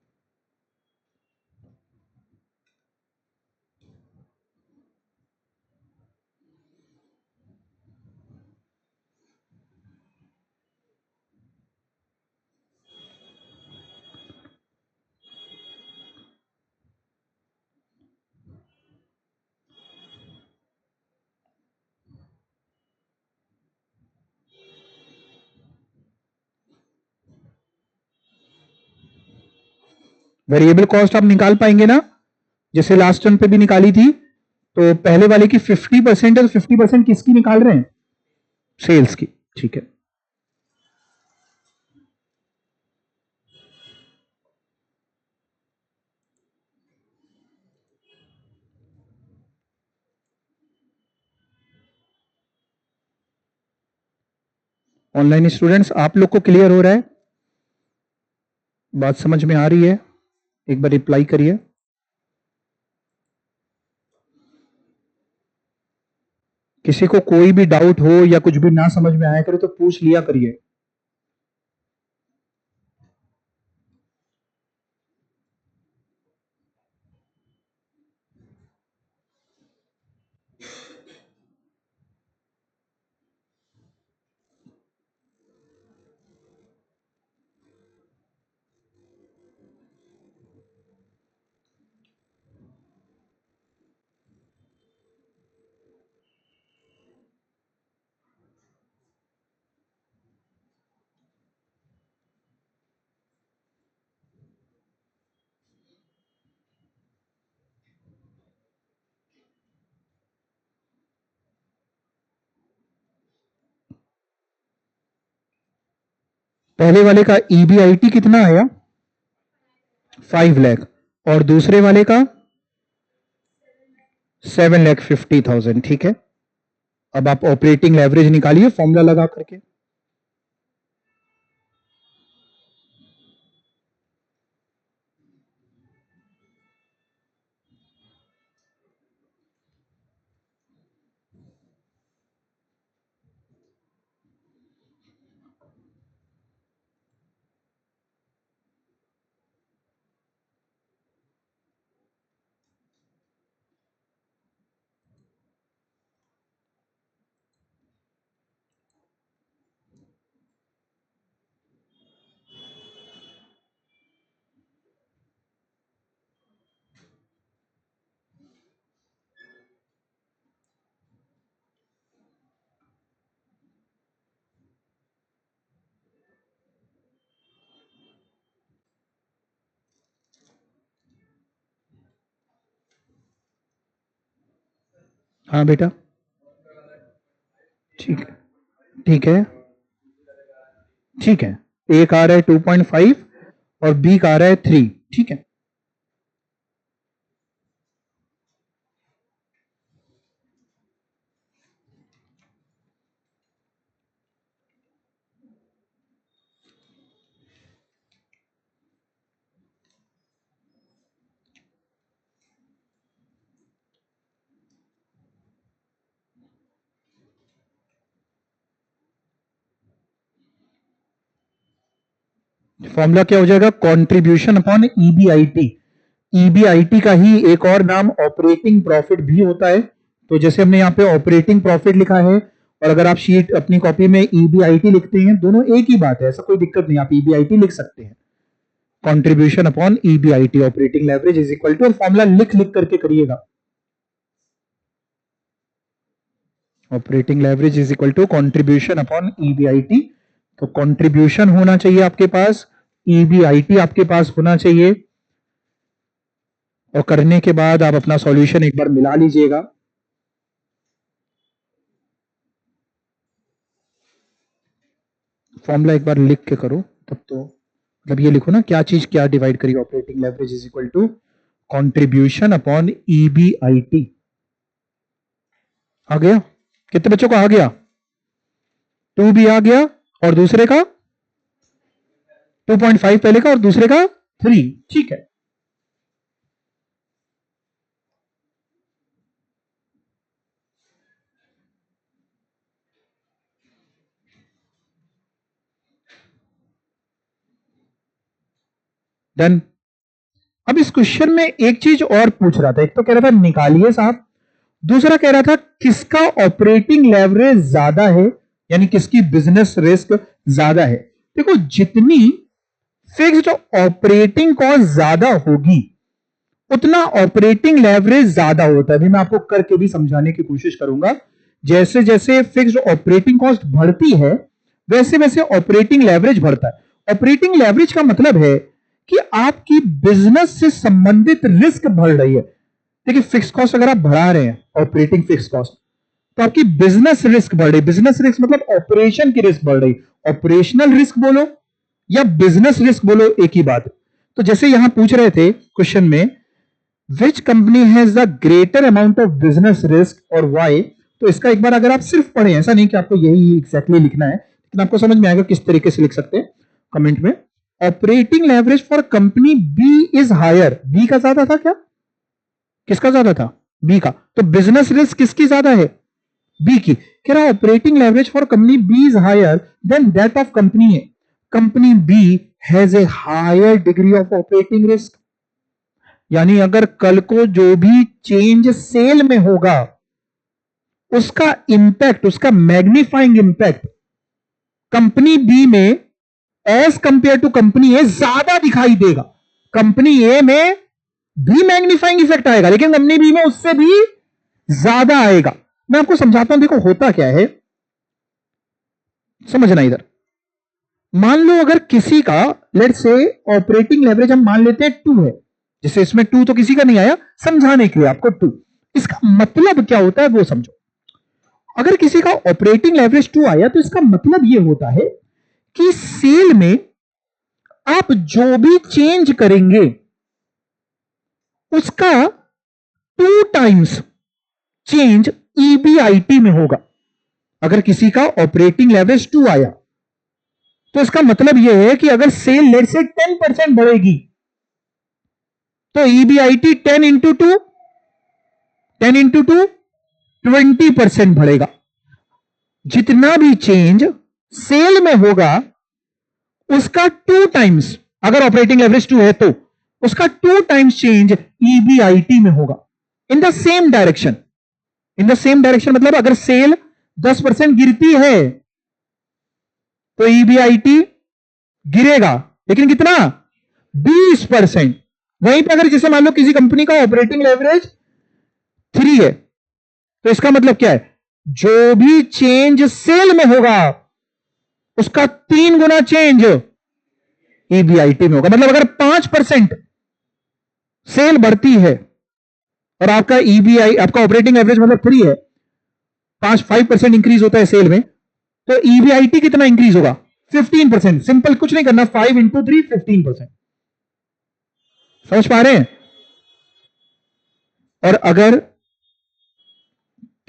वेरिएबल कॉस्ट आप निकाल पाएंगे ना, जैसे लास्ट टर्न पे भी निकाली थी। तो पहले वाले की 50% है, तो 50% किसकी निकाल रहे हैं? सेल्स की। ठीक है, ऑनलाइन स्टूडेंट्स, आप लोग को क्लियर हो रहा है? बात समझ में आ रही है? एक बार रिप्लाई करिए। किसी को कोई भी डाउट हो या कुछ भी ना समझ में आया करे तो पूछ लिया करिए। पहले वाले का ईबीआईटी कितना आया? 5 लाख। और दूसरे वाले का 7,50,000। ठीक है, अब आप ऑपरेटिंग लेवरेज निकालिए फॉर्मूला लगा करके। हाँ बेटा, ठीक है, ठीक है, ठीक है। एक आ रहा है 2.5 और बी का आ रहा है 3। ठीक है, फॉर्मूला क्या हो जाएगा? Contribution upon EBIT. ईबीआईटी का ही एक और नाम ऑपरेटिंग प्रॉफिट भी होता है। तो जैसे हमने यहाँ पे ऑपरेटिंग प्रॉफिट लिखा है, और अगर आप शीट अपनी कॉपी में ईबीआईटी लिखते हैं, दोनों एक ही बात है, ऐसा कोई दिक्कत नहीं, आप ईबीआईटी लिख सकते हैं। Contribution upon EBIT, operating leverage is equal to, और फॉर्मूला लिख लिख करके करिएगा। Operating leverage is equal to contribution upon EBIT. तो कंट्रीब्यूशन होना चाहिए आपके पास, ईबीआईटी आपके पास होना चाहिए, और करने के बाद आप अपना सॉल्यूशन एक बार मिला लीजिएगा। फॉर्मूला एक बार लिख के करो, तब तो मतलब ये लिखो ना, क्या चीज क्या डिवाइड करिए। Operating leverage is equal to contribution upon EBIT. आ गया? कितने बच्चों का आ गया? 2 भी आ गया, और दूसरे का 2.5 पहले का और दूसरे का 3। ठीक है, डन। अब इस क्वेश्चन में एक चीज और पूछ रहा था, एक तो कह रहा था निकालिए साहब, दूसरा कह रहा था किसका ऑपरेटिंग लेवरेज ज्यादा है, यानी किसकी बिजनेस रिस्क ज्यादा है। देखो, जितनी फिक्स्ड ऑपरेटिंग कॉस्ट ज्यादा होगी उतना ऑपरेटिंग लेवरेज ज्यादा होता है। अभी मैं आपको करके भी समझाने की कोशिश करूंगा। जैसे जैसे फिक्स्ड ऑपरेटिंग कॉस्ट बढ़ती है वैसे वैसे ऑपरेटिंग लेवरेज बढ़ता है। ऑपरेटिंग लेवरेज का मतलब है कि आपकी बिजनेस से संबंधित रिस्क बढ़ रही है। देखिए, फिक्स कॉस्ट अगर आप बढ़ा रहे हैं, ऑपरेटिंग फिक्स कॉस्ट, तो आपकी बिजनेस रिस्क बढ़ रही। बिजनेस रिस्क मतलब ऑपरेशन की रिस्क बढ़ रही। ऑपरेशनल रिस्क बोलो या बिजनेस रिस्क बोलो, एक ही बात। तो जैसे यहां पूछ रहे थे क्वेश्चन में, which company has the greater amount of business risk और वाई। तो इसका एक बार अगर आप सिर्फ पढ़ें, ऐसा नहीं कि आपको यही एग्जैक्टली लिखना है, लेकिन आपको समझ में आएगा किस तरीके से लिख सकते हैं कमेंट में। Operating leverage for company B is higher, B का ज्यादा था क्या? किसका ज्यादा था? बी का। तो बिजनेस रिस्क किसकी ज्यादा है? बी की। कह रहा operating leverage for company B is higher than that of company A. Company B has a higher degree of operating risk. यानी अगर कल को जो भी चेंज सेल में होगा उसका इंपैक्ट, उसका मैग्नीफाइंग इंपैक्ट कंपनी बी में एज कंपेयर टू कंपनी ए ज्यादा दिखाई देगा। कंपनी ए में भी मैग्नीफाइंग इफेक्ट आएगा लेकिन कंपनी बी में उससे भी ज्यादा आएगा। मैं आपको समझाता हूं, देखो होता क्या है, समझना इधर। मान लो अगर किसी का लेट्स से ऑपरेटिंग लेवरेज हम मान लेते हैं 2 है, जैसे इसमें 2 तो किसी का नहीं आया, समझाने के लिए आपको 2, इसका मतलब क्या होता है वो समझो। अगर किसी का ऑपरेटिंग लेवरेज 2 आया तो इसका मतलब यह होता है कि सेल में आप जो भी चेंज करेंगे उसका 2 टाइम्स चेंज ईबीआईटी में होगा। अगर किसी का ऑपरेटिंग लेवरेज 2 आया तो इसका मतलब यह है कि अगर सेल लेट से 10% बढ़ेगी तो ईबीआईटी 10 इंटू 2 20% बढ़ेगा। जितना भी चेंज सेल में होगा उसका 2 टाइम्स, अगर ऑपरेटिंग लेवरेज 2 है तो उसका 2 टाइम्स चेंज ईबीआईटी में होगा in the same direction. In the same direction मतलब अगर सेल 10% गिरती है तो ईबीआईटी गिरेगा, लेकिन कितना? 20%। वहीं पर अगर जैसे मान लो किसी कंपनी का ऑपरेटिंग लेवरेज 3 है तो इसका मतलब क्या है? जो भी चेंज सेल में होगा उसका 3 गुना चेंज ईबीआईटी में होगा। मतलब अगर 5% सेल बढ़ती है और आपका ईबीआई, आपका ऑपरेटिंग एवरेज मतलब 3 है, 5% इंक्रीज होता है सेल में, तो ईबीआईटी कितना इंक्रीज होगा? 15%। सिंपल, कुछ नहीं करना, 5 इंटू 3 15%। समझ पा रहे हैं? और अगर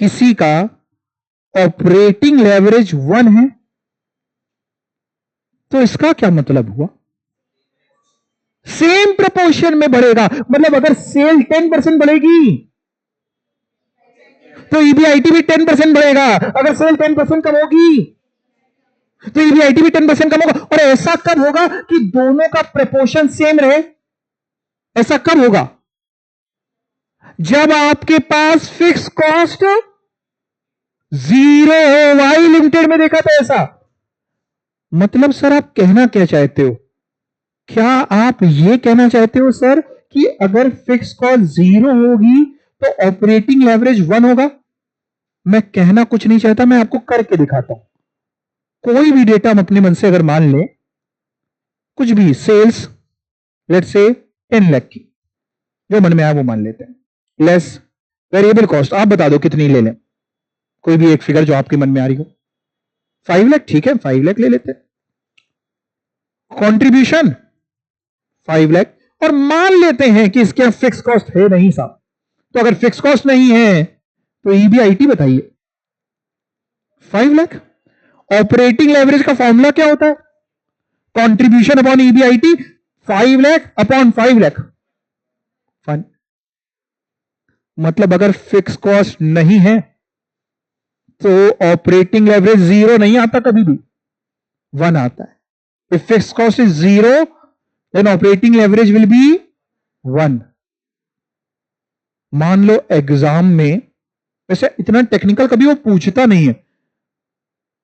किसी का ऑपरेटिंग लेवरेज 1 है तो इसका क्या मतलब हुआ? सेम प्रोपोर्शन में बढ़ेगा। मतलब अगर सेल 10% बढ़ेगी तो ईबीआईटी भी 10% बढ़ेगा। अगर सेल 10% कम होगी तो ईबीआईटी भी 10% कम होगा। और ऐसा कब होगा कि दोनों का प्रोपोर्शन सेम रहे? ऐसा कब होगा? जब आपके पास फिक्स कॉस्ट 0 हो। वाई लिमिटेड में देखा था ऐसा। मतलब सर आप कहना क्या चाहते हो? क्या आप यह कहना चाहते हो सर कि अगर फिक्स कॉस्ट 0 होगी तो ऑपरेटिंग लेवरेज 1 होगा? मैं कहना कुछ नहीं चाहता, मैं आपको करके दिखाता हूं। कोई भी डेटा हम अपने मन से अगर मान लें, कुछ भी सेल्स लेट्स से 10 लाख की, जो मन में आया वो मान लेते हैं, लेस वेरिएबल कॉस्ट आप बता दो कितनी ले लें, कोई भी एक फिगर जो आपके मन में आ रही हो। 5 लाख, ठीक है 5 लाख ले लेते हैं। कंट्रीब्यूशन 5 लाख, और मान लेते हैं कि इसके फिक्स कॉस्ट है नहीं साहब। तो अगर फिक्स कॉस्ट नहीं है तो ईबीआईटी बताइए 5 लाख। ऑपरेटिंग लेवरेज का फॉर्मूला क्या होता है? Contribution upon EBIT, 5 lakh upon 5 lakh. मतलब अगर फिक्स कॉस्ट नहीं है तो ऑपरेटिंग लेवरेज 0 नहीं आता, कभी भी 1 आता है। If fix cost is 0 then operating leverage will be 1। मान लो एग्जाम में, वैसे इतना टेक्निकल कभी वो पूछता नहीं है,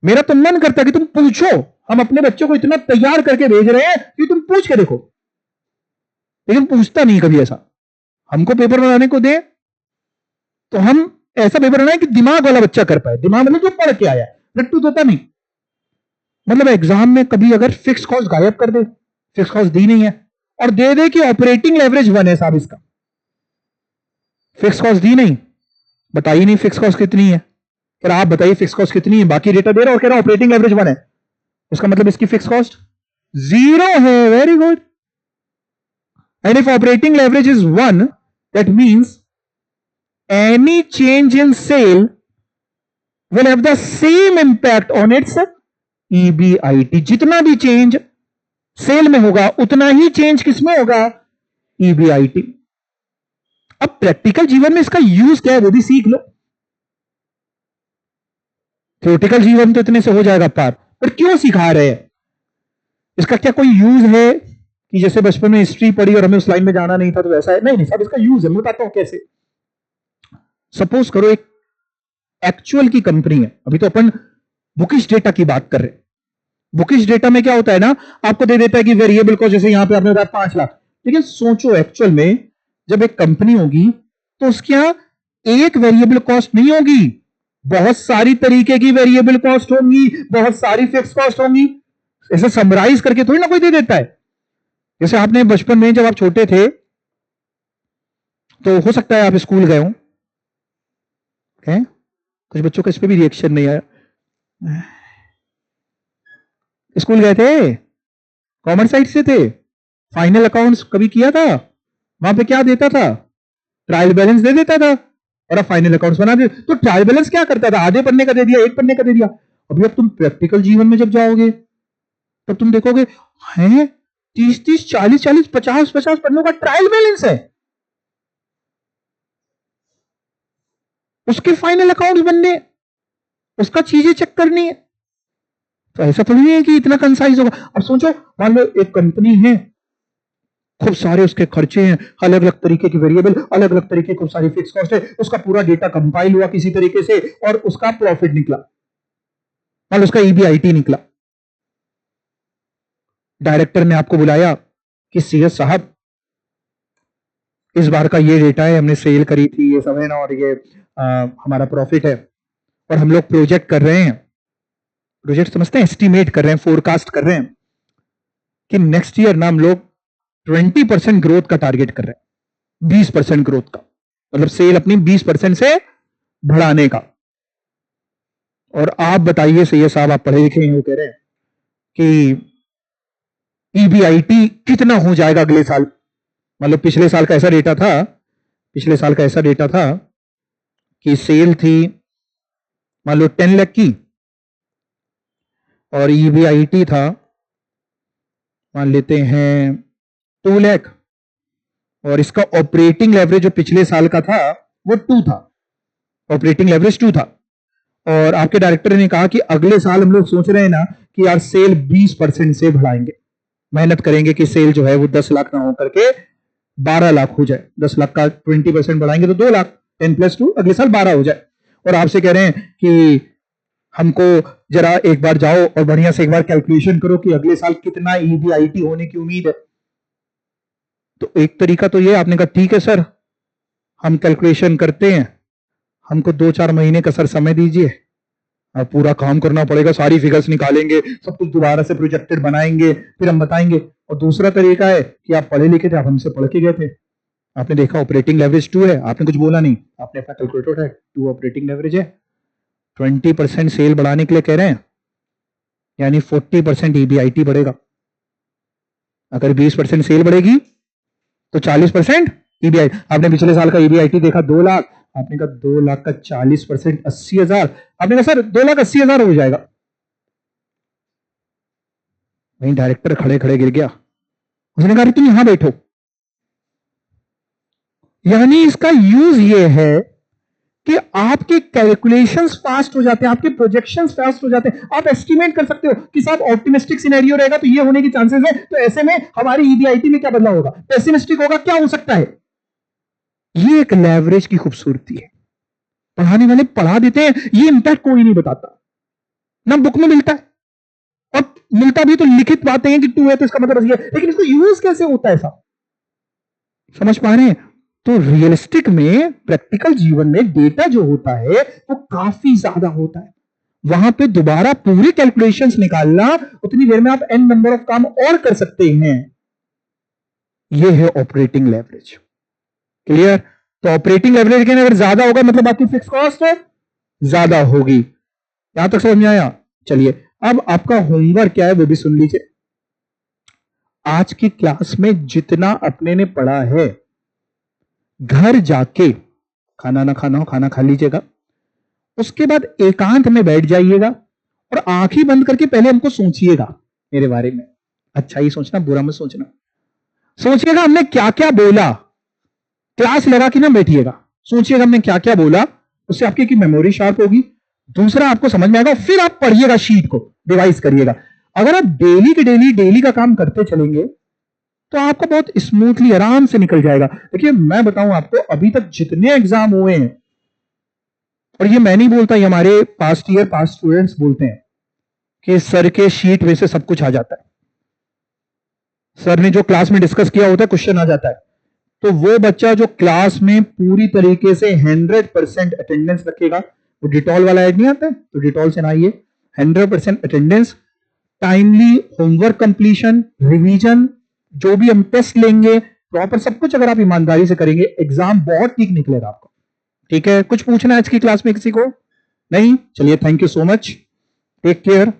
मेरा तो मन करता है कि तुम पूछो। हम अपने बच्चों को इतना तैयार करके भेज रहे हैं कि तुम पूछ के देखो, लेकिन पूछता नहीं कभी ऐसा। हमको पेपर बनाने को दे तो हम ऐसा पेपर बनाए कि दिमाग वाला बच्चा कर पाए। दिमाग मतलब जो पढ़ के आया, रट्टू तोता नहीं। मतलब एग्जाम में कभी अगर फिक्स कॉस्ट गायब कर दे, फिक्स कॉस्ट दी नहीं है, और दे दे कि ऑपरेटिंग लेवरेज 1 है साहब, इसका फिक्स कॉस्ट दी नहीं, बताइए नहीं फिक्स कॉस्ट कितनी है, फिर आप बताइए फिक्स कॉस्ट कितनी है, बाकी डेटा दे रहा और कह रहा ऑपरेटिंग लेवरेज 1 है, उसका मतलब इसकी फिक्स कॉस्ट 0 है। Very good. And if operating leverage is 1, that means any change in sale will have the same impact on its EBIT। जितना भी चेंज सेल में होगा उतना ही चेंज किसमें होगा, EBIT। अब प्रैक्टिकल जीवन में इसका यूज क्या है वो भी सीख लो। थ्योरेटिकल जीवन तो इतने से हो जाएगा पार, पर क्यों सिखा रहे हैं, इसका क्या कोई यूज है कि जैसे बचपन में हिस्ट्री पढ़ी और हमें उस लाइन में जाना नहीं था तो वैसा है, नहीं नहीं सब इसका यूज है। मैं बताता हूं कैसे। सपोज करो एक एक्चुअल की कंपनी है, अभी तो अपन बुकिश डेटा की बात कर रहे हैं। बुकिश डेटा में क्या होता है ना, आपको दे देता है कि वेरिएबल कॉस्ट, जैसे यहां पे आपने बताया 5 लाख, लेकिन सोचो एक्चुअल में जब एक कंपनी होगी तो उसके यहां एक वेरिएबल कॉस्ट नहीं होगी, बहुत सारी तरीके की वेरिएबल कॉस्ट होंगी, बहुत सारी फिक्स कॉस्ट होंगी। ऐसे समराइज करके थोड़ी ना कोई दे देता है। जैसे आपने बचपन में जब आप छोटे थे तो हो सकता है आप स्कूल गए हो, कुछ बच्चों का इस पे भी रिएक्शन नहीं आया। स्कूल गए थे, कॉमर्स साइड से थे, फाइनल अकाउंट्स कभी किया था, वहां पे क्या देता था, ट्रायल बैलेंस दे देता था और अब फाइनल अकाउंट्स बना दे। तो ट्रायल बैलेंस क्या करता था, आधे पन्ने का दे दिया, एक पन्ने का दे दिया। अभी अब तुम प्रैक्टिकल जीवन में जब जाओगे तब तुम देखोगे हैं 30-30, 40-40, 50-50 पन्नों का ट्रायल बैलेंस है, उसके फाइनल अकाउंट्स बनने, उसका चीजें चेक करनी है। तो ऐसा थोड़ी नहीं है कि इतना कंसाइज होगा। अब सोचो मान लो एक कंपनी है, खूब सारे उसके खर्चे हैं, अलग अलग तरीके की वेरिएबल, अलग अलग तरीके की खूब सारी फिक्स कॉस्ट है, उसका पूरा डेटा कंपाइल हुआ किसी तरीके से और उसका प्रॉफिट निकला, मान लो उसका EBIT निकला। डायरेक्टर ने आपको बुलाया कि CS साहब इस बार का ये डेटा है, हमने सेल करी थी, ये सब है ना, और ये हमारा प्रॉफिट है, और हम लोग प्रोजेक्ट कर रहे हैं, प्रोजेक्ट समझते हैं, एस्टिमेट कर रहे हैं, फोरकास्ट कर रहे हैं कि नेक्स्ट ईयर ना हम लोग 20% ग्रोथ का टारगेट कर रहे हैं, 20% ग्रोथ का, मतलब सेल अपनी 20% से बढ़ाने का। और आप बताइए सही साहब, आप पढ़े लिखे हैं, वो कह रहे हैं कि EBIT कितना हो जाएगा अगले साल। मतलब पिछले साल का ऐसा डेटा था, पिछले साल का ऐसा डेटा था कि सेल थी मान लो 10 लाख की और EBIT था मान लेते हैं 2 लाख, और इसका ऑपरेटिंग लेवरेज जो पिछले साल का था वो 2 था, ऑपरेटिंग लेवरेज 2 था। और आपके डायरेक्टर ने कहा कि अगले साल हम लोग सोच रहे हैं ना कि यार सेल 20% से बढ़ाएंगे, मेहनत करेंगे कि सेल जो है वो 10 लाख ना हो करके 12 लाख हो जाए, 10 लाख का 20% बढ़ाएंगे तो 2 लाख, 10 + 2 अगले साल 12 हो जाए। और आपसे कह रहे हैं कि हमको जरा एक बार जाओ और बढ़िया से एक बार कैलकुलेशन करो कि अगले साल कितना EBIT होने की उम्मीद है। तो एक तरीका तो ये, आपने कहा ठीक है सर हम कैलकुलेशन करते हैं, हमको 2-4 महीने का सर समय दीजिए, अब पूरा काम करना पड़ेगा, सारी फिगर्स निकालेंगे, सब कुछ दोबारा से प्रोजेक्टेड बनाएंगे, फिर हम बताएंगे। और दूसरा तरीका है कि आप पढ़े लिखे थे, आप हमसे पढ़ के गए थे, आपने देखा ऑपरेटिंग लेवरेज 2 है, आपने कुछ बोला नहीं, आपने अपना कैलकुलेटर उठाया, 2 ऑपरेटिंग लेवरेज है, 20% सेल बढ़ाने के लिए कह रहे हैं, यानी 40% EBIT बढ़ेगा। अगर 20% सेल बढ़ेगी तो 40% EBIT। आपने पिछले साल का EBIT देखा 2 लाख, आपने कहा 2 लाख का 40% 80,000, आपने कहा सर 2,80,000 हो जाएगा। वहीं डायरेक्टर खड़े खड़े गिर गया, उसने कहा तुम यहां बैठो। यानी इसका यूज ये है कि आपके कैलकुलेशंस फास्ट हो जाते हैं, आपके प्रोजेक्शंस फास्ट हो जाते हैं, आप एस्टिमेट कर सकते हो कि साहब ऑप्टिमिस्टिक सिनेरियो रहेगा तो ये होने की चांसेस है, तो ऐसे में हमारी EBIT में क्या बदलाव होगा, पेसिमिस्टिक होगा, क्या हो सकता है। ये एक लेवरेज की खूबसूरती है। पढ़ाने वाले पढ़ा देते हैं, ये इंपैक्ट कोई नहीं बताता, ना बुक में मिलता है, और मिलता भी तो लिखित बातें हैं कि 2 है तो इसका मतलब ये, लेकिन इसको यूज कैसे होता है साहब, समझ पा रहे हैं। तो रियलिस्टिक में प्रैक्टिकल जीवन में डेटा जो होता है वो काफी ज्यादा होता है, वहां पे दोबारा पूरे कैलकुलेशंस निकालना, उतनी देर में आप n नंबर ऑफ काम और कर सकते हैं। ये है ऑपरेटिंग लेवरेज। क्लियर। तो ऑपरेटिंग लेवरेज अगर ज्यादा होगा मतलब आपकी फिक्स कॉस्ट ज्यादा होगी। यहां तक समझ में आया। चलिए अब आपका होमवर्क क्या है वो भी सुन लीजिए। आज की क्लास में जितना अपने ने पढ़ा है, घर जाके खाना ना खाना हो खाना खा लीजिएगा, उसके बाद एकांत में बैठ जाइएगा और आंखें बंद करके पहले हमको सोचिएगा मेरे बारे में, अच्छा ही सोचना, बुरा मत सोचना। सोचिएगा हमने क्या क्या बोला, क्लास लगा के ना बैठिएगा, सोचिएगा हमने क्या क्या बोला, उससे आपकी की मेमोरी शार्प होगी, दूसरा आपको समझ में आएगा, फिर आप पढ़िएगा, शीट को रिवाइज करिएगा। अगर आप डेली के डेली का काम करते चलेंगे तो आपको बहुत स्मूथली आराम से निकल जाएगा। देखिए मैं बताऊं आपको, अभी तक जितने एग्जाम हुए हैं, और ये मैं नहीं बोलता, ये हमारे पास्ट ईयर पास्ट स्टूडेंट्स बोलते हैं कि सर के शीट में से सब कुछ आ जाता है, सर ने जो क्लास में डिस्कस किया होता है क्वेश्चन आ जाता है। तो वो बच्चा जो क्लास में पूरी तरीके से 100% अटेंडेंस रखेगा, वो डिटॉल वाला ऐड नहीं आता है, तो डिटॉल से नहाइए, 100% attendance, timely homework completion, revision, जो भी हम टेस्ट लेंगे प्रॉपर सब कुछ अगर आप ईमानदारी से करेंगे, एग्जाम बहुत ठीक निकलेगा आपका। ठीक है, कुछ पूछना है आज की क्लास में किसी को? नहीं? चलिए, thank you so much, take care.